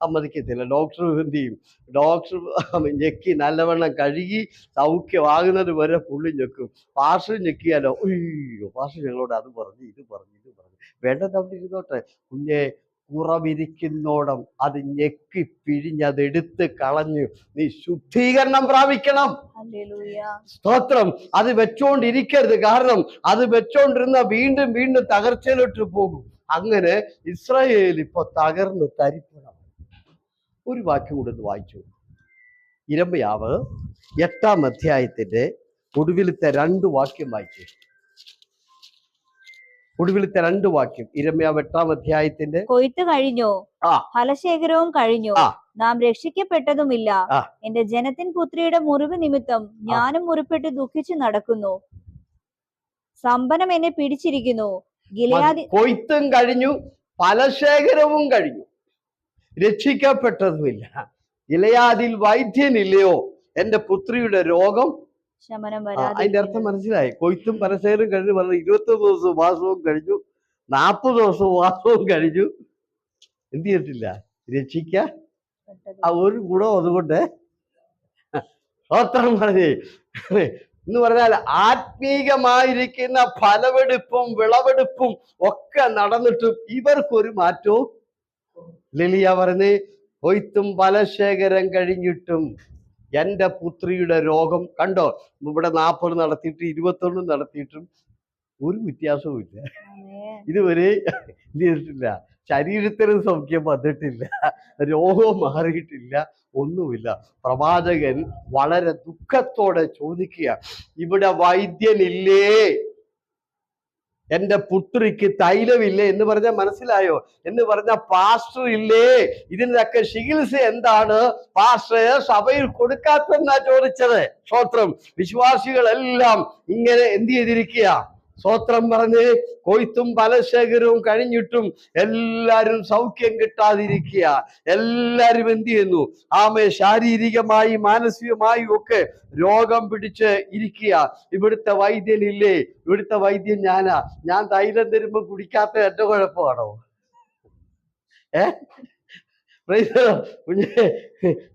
സമ്മതിക്കത്തില്ല. ഡോക്ടർ എന്ത് ചെയ്യും? ഡോക്ടർ ഞെക്കി നല്ലവണ്ണം കഴുകി സൗഖ്യമാകുന്നത് വരെ പുള്ളി ഞെക്കും. പാർശ്വം ഞെക്കിയാലോ, അയ്യോ പാർശ്വം ഞങ്ങളോട് അത് പറഞ്ഞു ഇത് പറഞ്ഞു. വേണ്ടത് അവിടെ ഇരുന്നോട്ടെ. കുഞ്ഞെ, കുറവിരിക്കുന്നോടം അത് ഞെക്കി പിഴിഞ്ഞതെടുത്ത് കളഞ്ഞു നീ ശുദ്ധീകരണം പ്രാപിക്കണം. സ്തോത്രം. അത് വെച്ചോണ്ടിരിക്കരുത്. കാരണം അത് വെച്ചോണ്ടിരുന്ന വീണ്ടും വീണ്ടും തകർച്ചയിലോട്ട് പോകും. അങ്ങനെ ഇസ്രായേൽ ഇപ്പൊ തകർന്ന് തരിപ്പണം. ഒരു വാക്യം കൂടെ ഒന്ന് വായിച്ചു. ഇരമ്യാവ് 8-ാം അധ്യായത്തിന്റെ ഒടുവിലത്തെ 2 വാക്യം വായിച്ചു. ഒടുവിലത്തെ 2 വാക്യം യിരെമ്യാവ് 8-ാം അധ്യായത്തിന്റെ കൊയ്ത്ത് കഴിഞ്ഞു, ആ ഫലശേഖരവും കഴിഞ്ഞു, ആ നാം രക്ഷിക്കപ്പെട്ടതുമില്ല. ആ എന്റെ ജനത്തിൻ പുത്രിയുടെ മുറിവ് നിമിത്തം ആ ഞാനും മുറിപ്പെട്ട് ദുഃഖിച്ചു നടക്കുന്നു. സ്തംഭനം എന്നെ പിടിച്ചിരിക്കുന്നു. മതി. ഗിലെയാദി കൊയ്ത്തും കഴിഞ്ഞു, ഫലശേഖരവും കഴിഞ്ഞു, രക്ഷിക്കപ്പെട്ടതുമില്ല. ഗിലെയാദിൽ വൈദ്യനില്ലയോ, എന്റെ പുത്രിയുടെ രോഗം ശമനം അതിന്റെ അർത്ഥം വരാതിരിക്കുന്നത്. മനസ്സിലായി. കൊയ്ത്തും പലശേഖരവും കഴിഞ്ഞു പറഞ്ഞു. 21 ദിവസവും ഉപവാസവും കഴിഞ്ഞു, 40 ദിവസവും ഉപവാസവും കഴിഞ്ഞു, എന്ത് ചെയ്തിട്ടില്ല, രക്ഷിക്കാൻ ഒരു ഗുണം. അതുകൊണ്ട് സ്തോത്രം പറഞ്ഞേ. എന്ന് പറഞ്ഞാൽ ആത്മീകമായിരിക്കുന്ന ഫലവെടുപ്പും വിളവെടുപ്പും ഒക്കെ നടന്നിട്ടും ഇവർക്കൊരു മാറ്റവും. ലിലിയ പറഞ്ഞ് കൊയ്ത്തും ഫലശേഖരം കഴിഞ്ഞിട്ടും എന്റെ പുത്രിയുടെ രോഗം കണ്ടോ. ഇവിടെ 40 നടത്തിയിട്ട് 21 നടത്തിയിട്ടും ഒരു വ്യത്യാസവും ഇല്ല. ആമേൻ. ഇതുവരെ എന്ത് ചെയ്തിട്ടില്ല, ശരീരത്തിന് സൗഖ്യം വന്നിട്ടില്ല, രോഗം മാറിയിട്ടില്ല, ഒന്നുമില്ല. പ്രവാചകൻ വളരെ ദുഃഖത്തോടെ ചോദിക്കുക, ഇവിടെ വൈദ്യനില്ലേ, എന്റെ പുത്രിക്ക് തൈലമില്ലേ എന്ന് പറഞ്ഞാൽ മനസ്സിലായോ? എന്ന് പറഞ്ഞ പാസ്റ്റർ ഇല്ലേ, ഇതിനൊക്കെ ചികിത്സ എന്താണ് പാസ്റ്റർ സഭയിൽ കൊടുക്കാത്തെന്നാ ചോദിച്ചത്. സ്തോത്രം. വിശ്വാസികളെല്ലാം ഇങ്ങനെ എന്ത് ചെയ്തിരിക്കുക, സ്തോത്രം പറഞ്ഞ് കൊയ്ത്തും ഫലശേഖരവും കഴിഞ്ഞിട്ടും എല്ലാരും സൗഖ്യം കിട്ടാതിരിക്കുക. എല്ലാരും എന്ത് ചെയ്യുന്നു, ശാരീരികമായി മാനസികമായി ഒക്കെ രോഗം പിടിച്ച് ഇരിക്കുക. ഇവിടുത്തെ വൈദ്യനില്ലേ, ഇവിടുത്തെ വൈദ്യൻ ഞാനാ, ഞാൻ തൈലം തരുമ്പോ കുടിക്കാത്ത എന്റെ കുഴപ്പമാണോ? കുഞ്ഞെ,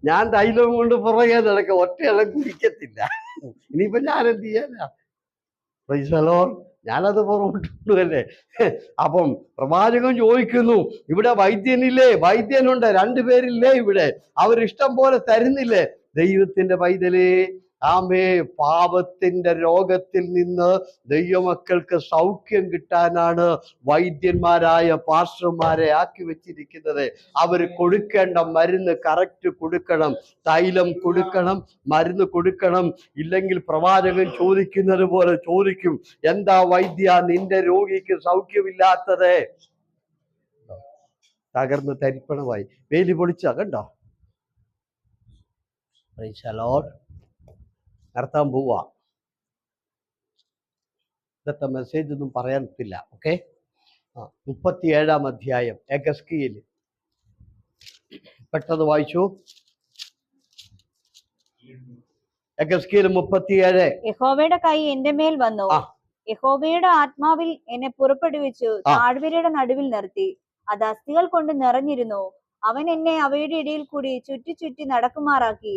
ഞാൻ തൈലം കൊണ്ട് പുറകെ നടക്ക, ഒറ്റയെല്ലാം കുടിക്കത്തില്ല. ഇനിയിപ്പോ ഞാൻ എന്ത് ചെയ്യാനാ? പ്രൈസലോ, ഞാനത് പുറകോട്ടുണ്ടല്ലേ. അപ്പം പ്രവാചകൻ ചോദിക്കുന്നു, ഇവിടെ വൈദ്യനില്ലേ? വൈദ്യനുണ്ട്, 2 പേരില്ലേ ഇവിടെ? അവരിഷ്ടം പോലെ തരുന്നില്ലേ? ദൈവത്തിന്റെ പൈതലേ, പാപത്തിന്റെ രോഗത്തിൽ നിന്ന് ദൈവമക്കൾക്ക് സൗഖ്യം കിട്ടാനാണ് വൈദ്യന്മാരായ പാസ്റ്റർമാരെ ആക്കി വെച്ചിരിക്കുന്നത്. അവർ കൊടുക്കേണ്ട മരുന്ന് കറക്റ്റ് കൊടുക്കണം, തൈലം കൊടുക്കണം, മരുന്ന് കൊടുക്കണം. ഇല്ലെങ്കിൽ പ്രവാചകൻ ചോദിക്കുന്നത് പോലെ ചോദിക്കും, എന്താ വൈദ്യ നിന്റെ രോഗിക്ക് സൗഖ്യമില്ലാത്തത്? തകർന്ന് തരിപ്പണമായി. വേലി പൊളിച്ച കണ്ടോ. നടത്താൻ പോവാ. ഇന്നത്തെ മെസ്സേജ് ഒന്നും പറയാൻ പറ്റില്ല. ഓക്കെ, 37-ാം അധ്യായം എഗസ്കീൽ, പെട്ടെന്ന് വായിച്ചു. എഗസ്കീൽ 37. യഹോവയുടെ കൈ എന്റെ മേൽ വന്നു, യഹോവയുടെ ആത്മാവിൽ എന്നെ പുറപ്പെടുവിച്ചു, താഴ്വരയുടെ നടുവിൽ നിർത്തി. അത് അസ്ഥികൾ കൊണ്ട് നിറഞ്ഞിരുന്നു. അവൻ എന്നെ അവയുടെ ഇടയിൽ കൂടി ചുറ്റി ചുറ്റി നടക്കുമാറാക്കി.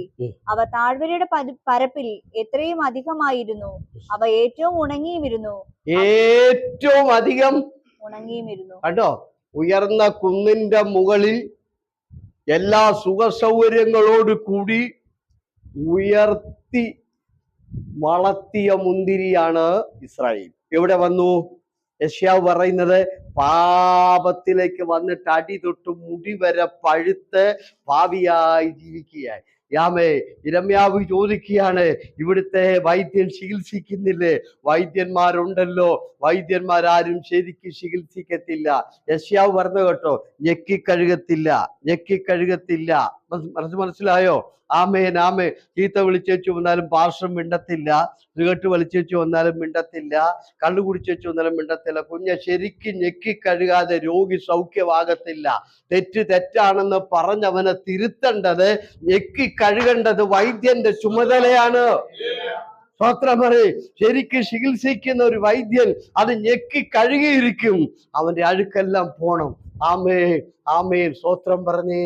അവ താഴ്വരയുടെ പരപ്പിൽ എത്രയും അധികമായിരുന്നു. അവ ഏറ്റവും ഉണങ്ങിയുമിരുന്നു. ഏറ്റവും അധികം ഉണങ്ങിയുമിരുന്നു. കണ്ടോ, ഉയർന്ന കുന്നിന്റെ മുകളിൽ എല്ലാ സുഖ സൗകര്യങ്ങളോട് കൂടി ഉയർത്തി വളർത്തിയ മുന്തിരിയാണ് ഇസ്രായേൽ. എവിടെ വന്നു? യെശയ്യാവ് പറയുന്നത്, പാപത്തിലേക്ക് വന്നിട്ട് അടി തൊട്ട് മുടി വരെ പഴുത്ത് പാപിയായി ജീവിക്കുകയായി. യിരെമ്യാവ് ചോദിക്കുകയാണ്, ഇവിടുത്തെ വൈദ്യൻ ചികിത്സിക്കുന്നില്ലേ? വൈദ്യന്മാരുണ്ടല്ലോ, വൈദ്യന്മാരാരും ശരിക്ക് ചികിത്സിക്കത്തില്ല. യെശയ്യാവ് പറഞ്ഞു കേട്ടോ, ഞെക്കിക്കഴുകത്തില്ല, ഞെക്കിക്കഴുകത്തില്ല. മനസ്സിലായോ? ആമേൻ, ആമേ. ചീത്ത വിളിച്ചേച്ചു വന്നാലും പാർശ്വം മിണ്ടത്തില്ല, സിഗരറ്റ് വലിച്ചേച്ചു വന്നാലും മിണ്ടത്തില്ല, കള്ളു കുടിച്ചേച്ചു വന്നാലും മിണ്ടത്തില്ല. കുഞ്ഞെ ശരിക്കും ഞെക്കിക്കഴുകാതെ രോഗി സൗഖ്യമാകത്തില്ല. തെറ്റാണെന്ന് പറഞ്ഞവനെ തിരുത്തേണ്ടത്, ഞെക്കിക്കഴുകേണ്ടത് വൈദ്യന്റെ ചുമതലയാണ്. സ്തോത്രം പറയ്. ശരിക്ക് ചികിത്സിക്കുന്ന ഒരു വൈദ്യൻ അത് ഞെക്കി കഴുകിയിരിക്കും, അവന്റെ അഴുക്കെല്ലാം പോണം. ആമേൻ, ആമേൻ. സ്തോത്രം പറഞ്ഞേ.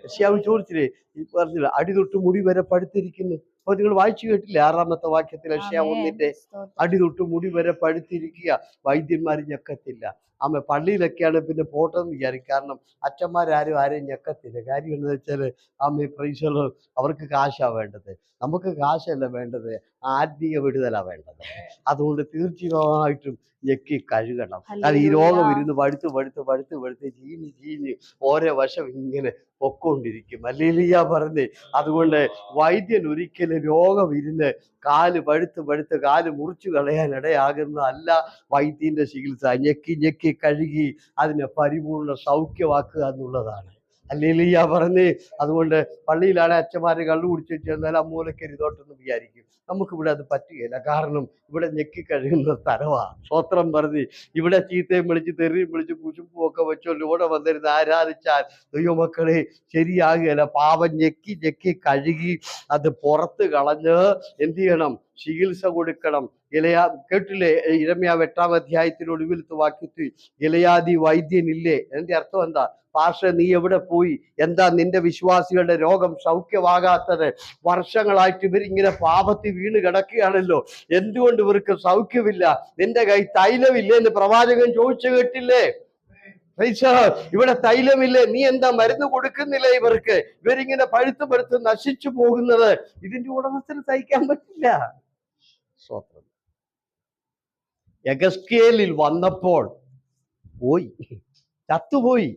യെശയ്യാവ് ചോദിച്ചില്ലേ, പറഞ്ഞില്ല, അടി തൊട്ട് മുടി വരെ പഴുത്തിരിക്കുന്നു. അപ്പൊ നിങ്ങൾ വായിച്ചു കേട്ടില്ലേ 6-ാമത്തെ വാക്യത്തിൽ? യെശയ്യാവ് 1-ന്റെ അടി തൊട്ട് മുടി വരെ പഴുത്തിരിക്കുക. വൈദ്യന്മാർ ഞെക്കത്തില്ല. പള്ളിയിലൊക്കെയാണ് പിന്നെ പോട്ടെന്ന് വിചാരിക്കും. കാരണം അച്ഛന്മാരാരും ആരെയും ഞെക്കത്തില്ല. കാര്യം എന്താണെന്ന് വെച്ചാൽ പ്രൈസലോ അവർക്ക് കാശാണ് വേണ്ടത്. നമുക്ക് കാശല്ല വേണ്ടത്, ആത്മീയ വിടുതലാണ് വേണ്ടത്. അതുകൊണ്ട് തീർച്ചയായിട്ടും ഞെക്കി കഴുകണം. കാരണം ഈ രോഗം ഇരുന്ന് പഴുത്ത് പഴുത്ത് പഴുത്ത് പഴുത്ത് ചീഞ്ഞ് ചീഞ്ഞ് ഓരോ വശം ഇങ്ങനെ പൊക്കോണ്ടിരിക്കും. ഹല്ലേലൂയ പറഞ്ഞ്. അതുകൊണ്ട് വൈദ്യൻ ഒരിക്കലും രോഗം ഇരുന്ന് കാല് പഴുത്ത് പഴുത്ത് കാല് മുറിച്ചു കളയാൻ ഇടയാകുന്നതല്ല വൈദ്യന്റെ ചികിത്സ. ഞെക്കി ഞെക്കി കഴുകി അതിനെ പരിപൂർണ്ണ സൗഖ്യമാക്കുക എന്നുള്ളതാണ്. ഹല്ലേലൂയ പറഞ്ഞ്. അതുകൊണ്ട് പള്ളിയിലാണ് അച്ഛന്മാര് കള്ളു കുടിച്ചു ചെന്നാൽ മൂലക്കരിതോട്ടെന്ന് വിചാരിക്കും. നമുക്കിവിടെ അത് പറ്റുകയില്ല. കാരണം ഇവിടെ ഞെക്കി കഴുകുന്ന സ്ഥലമാണ്. സ്വത്രം പറഞ്ഞ് ഇവിടെ ചീത്തയും വിളിച്ച് തെറിയും വിളിച്ച് കുശുമ്പും ഒക്കെ വെച്ചോണ്ട് ഇവിടെ വന്നിരുന്ന് ആരാധിച്ചാൽ ദൈവമക്കളെ ശരിയാകുകയില്ല. പാപം ഞെക്കി ഞെക്കി കഴുകി അത് പുറത്ത് കളഞ്ഞ് എന്ത് ചെയ്യണം? ചികിത്സ കൊടുക്കണം. കേട്ടില്ലേ ഇരമ്യാവ് 8-ാം അധ്യായത്തിൽ ഒടുവിലത്തെ വാക്യത്തിൽ ഗിലെയാദി വൈദ്യനില്ലേ? അതിന്റെ അർത്ഥം എന്താ? പാസ്റ്റർ നീ എവിടെ പോയി? എന്താ നിന്റെ വിശ്വാസികളുടെ രോഗം സൗഖ്യമാകാത്തത്? വർഷങ്ങളായിട്ട് ഇവരിങ്ങനെ പാപത്തിൽ വീണ് കിടക്കുകയാണല്ലോ, എന്തുകൊണ്ട് ഇവർക്ക് സൗഖ്യമില്ല? നിന്റെ കൈ തൈലമില്ലേ എന്ന് പ്രവാചകൻ ചോദിച്ചു കേട്ടില്ലേ? ഇവിടെ തൈലമില്ലേ? നീ എന്താ മരുന്ന് കൊടുക്കുന്നില്ല ഇവർക്ക്? ഇവരിങ്ങനെ പഴുത്ത് പഴുത്ത് നശിച്ചു പോകുന്നത് ഇതിന്റെ ഉടമസ്ഥന് സഹിക്കാൻ പറ്റില്ല. സ്വത്രം. യെഹെസ്കേലിൽ വന്നപ്പോൾ പോയി, ചത്തുപോയി,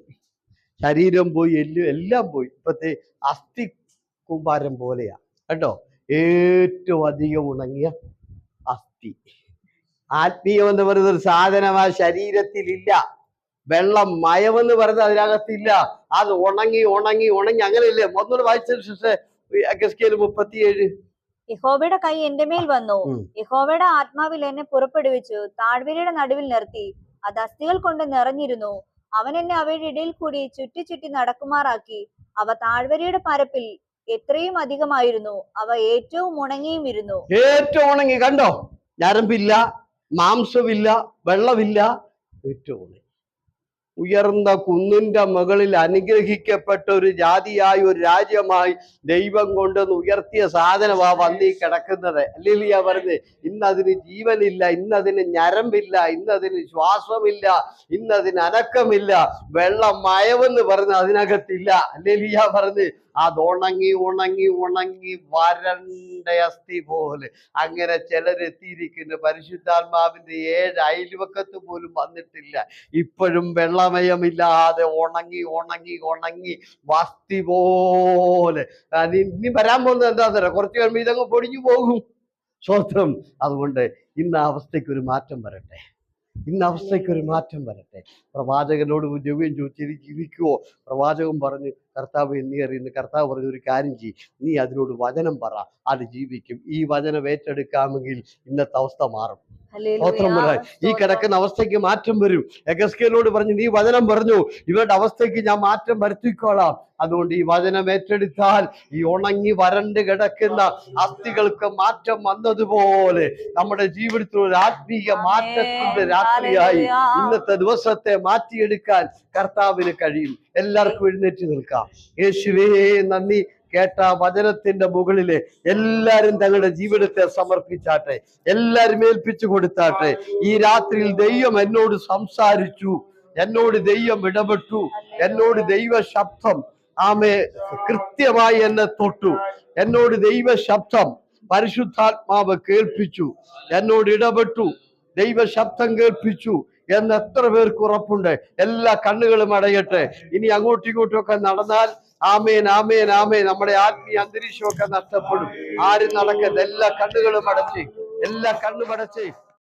ശരീരം പോയി, എല്ലാം പോയി. ഇപ്പത്തെ അസ്ഥി കൂമ്പാരം പോലെയാ കേട്ടോ. ഏറ്റവും അധികം ഉണങ്ങിയ അസ്ഥി. ആത്മീയം എന്ന് പറയുന്ന ഒരു സാധനം ആ ശരീരത്തിലില്ല. വെള്ളം മയമെന്ന് പറയുന്നത് അതിനകത്തില്ല. അത് ഉണങ്ങി ഉണങ്ങി ഉണങ്ങി അങ്ങനെയല്ലേ? ഒന്നുകൂടെ വായിച്ചതിന് ശേഷം യെഹെസ്കേൽ 37. യഹോവയുടെ കൈ എന്റെ മേൽ വന്നു, യഹോവയുടെ ആത്മാവിൽ എന്നെ പുറപ്പെടുവിച്ചു, താഴ്വരയുടെ നടുവിൽ നിർത്തി, അത് അസ്ഥികൾ കൊണ്ട് നിറഞ്ഞിരുന്നു. അവൻ എന്നെ അവയുടെ ഇടയിൽ കൂടി ചുറ്റി ചുറ്റി നടക്കുമാറാക്കി. അവ താഴ്വരയുടെ പരപ്പിൽ എത്രയും അധികമായിരുന്നു. അവ ഏറ്റവും ഉണങ്ങിയും ഇരുന്നു. ഏറ്റവും ഉണങ്ങി കണ്ടോ? ഞരമ്പില്ല, മാംസമില്ല, വെള്ളമില്ല, ഏറ്റവും ഉണങ്ങി. ഉയർന്ന കുന്നിന്റെ മുകളിൽ അനുഗ്രഹിക്കപ്പെട്ട ഒരു ജാതിയായി ഒരു രാജ്യമായി ദൈവം കൊണ്ടുവന്ന് ഉയർത്തിയ സാധനമാ വന്നീ കിടക്കുന്നത്. ഹല്ലേലൂയ പറഞ്ഞ്. ഇന്നതിന് ജീവനില്ല, ഇന്നതിന് ഞരമ്പില്ല, ഇന്നതിന് ശ്വാസമില്ല, ഇന്നതിന് അനക്കമില്ല, വെള്ളം മയവെന്ന് പറഞ്ഞ് അതിനകത്തില്ല. ഹല്ലേലൂയ പറഞ്ഞ്. അത് ഉണങ്ങി ഉണങ്ങി ഉണങ്ങി വരണ്ട അസ്ഥി പോലെ അങ്ങനെ ചിലരെത്തിയിരിക്കുന്നു. പരിശുദ്ധാത്മാവിന്റെ 7 അയൽവക്കത്ത് പോലും വന്നിട്ടില്ല. ഇപ്പോഴും വെള്ളമയമില്ലാതെ ഉണങ്ങി ഉണങ്ങി ഉണങ്ങി അസ്ഥി പോലെ. ഇനി വരാൻ പോകുന്നത് എന്താ? കുറച്ച് കഴിയുമ്പോൾ ഇതങ്ങ് പൊടിഞ്ഞു പോകും. സ്വത്രം. അതുകൊണ്ട് ഇന്ന് ആ അവസ്ഥയ്ക്ക് ഒരു മാറ്റം വരട്ടെ. ഒരു മാറ്റം വരട്ടെ. പ്രവാചകനോട് ജോഗ്യം ചോദിച്ചിരിക്കുവോ? പ്രവാചകൻ പറഞ്ഞു, കർത്താവ് നീ അറിയുന്നു. കർത്താവ് പറഞ്ഞു, ഒരു കാര്യം ചെയ്യും, നീ അതിനോട് വചനം പറ, അത് ജീവിക്കും. ഈ വചനം ഏറ്റെടുക്കാമെങ്കിൽ ഇന്നത്തെ അവസ്ഥ മാറും. ഈ കിടക്കുന്ന അവസ്ഥയ്ക്ക് മാറ്റം വരും. യെഹെസ്കേലോട് പറഞ്ഞു, നീ വചനം പറഞ്ഞു, ഇവരുടെ അവസ്ഥയ്ക്ക് ഞാൻ മാറ്റം വരുത്തിക്കോളാം. അതുകൊണ്ട് ഈ വചനം ഏറ്റെടുത്താൽ ഈ ഉണങ്ങി വരണ്ട് കിടക്കുന്ന അസ്ഥികൾക്ക് മാറ്റം വന്നതുപോലെ നമ്മുടെ ജീവിതത്തിൽ ഒരു ആത്മീയ മാറ്റത്തിന്റെ രാത്രിയായി ഇന്നത്തെ ദിവസത്തെ മാറ്റിയെടുക്കാൻ കർത്താവിന് കഴിയും. എല്ലാവർക്കും എഴുന്നേറ്റ് നിൽക്കാം. യേശുവേ നന്ദി. കേട്ട വചനത്തിന്റെ മുകളില് എല്ലാരും തങ്ങളുടെ ജീവിതത്തെ സമർപ്പിച്ചാട്ടെ, എല്ലാരും ഏൽപ്പിച്ചു കൊടുത്താട്ടെ. ഈ രാത്രിയിൽ ദൈവം എന്നോട് സംസാരിച്ചു, എന്നോട് ദൈവം ഇടപെട്ടു, എന്നോട് ദൈവ ശബ്ദം കൃത്യമായി എന്നെ തൊട്ടു. എന്നോട് ദൈവ ശബ്ദം പരിശുദ്ധാത്മാവ് കേൾപ്പിച്ചു, എന്നോട് ഇടപെട്ടു, ദൈവ ശബ്ദം കേൾപ്പിച്ചു എന്ന് എത്ര പേർക്ക് ഉറപ്പുണ്ട്? എല്ലാ കണ്ണുകളും അടയട്ടെ. ഇനി അങ്ങോട്ടും ഇങ്ങോട്ടും ഒക്കെ നടന്നാൽ ആമേൻ ആമേൻ ആമേൻ നമ്മുടെ ആത്മീയ അന്തരീക്ഷമൊക്കെ നഷ്ടപ്പെടും. ആരും നടക്കരുത്. എല്ലാ കണ്ണുകളും അടച്ച്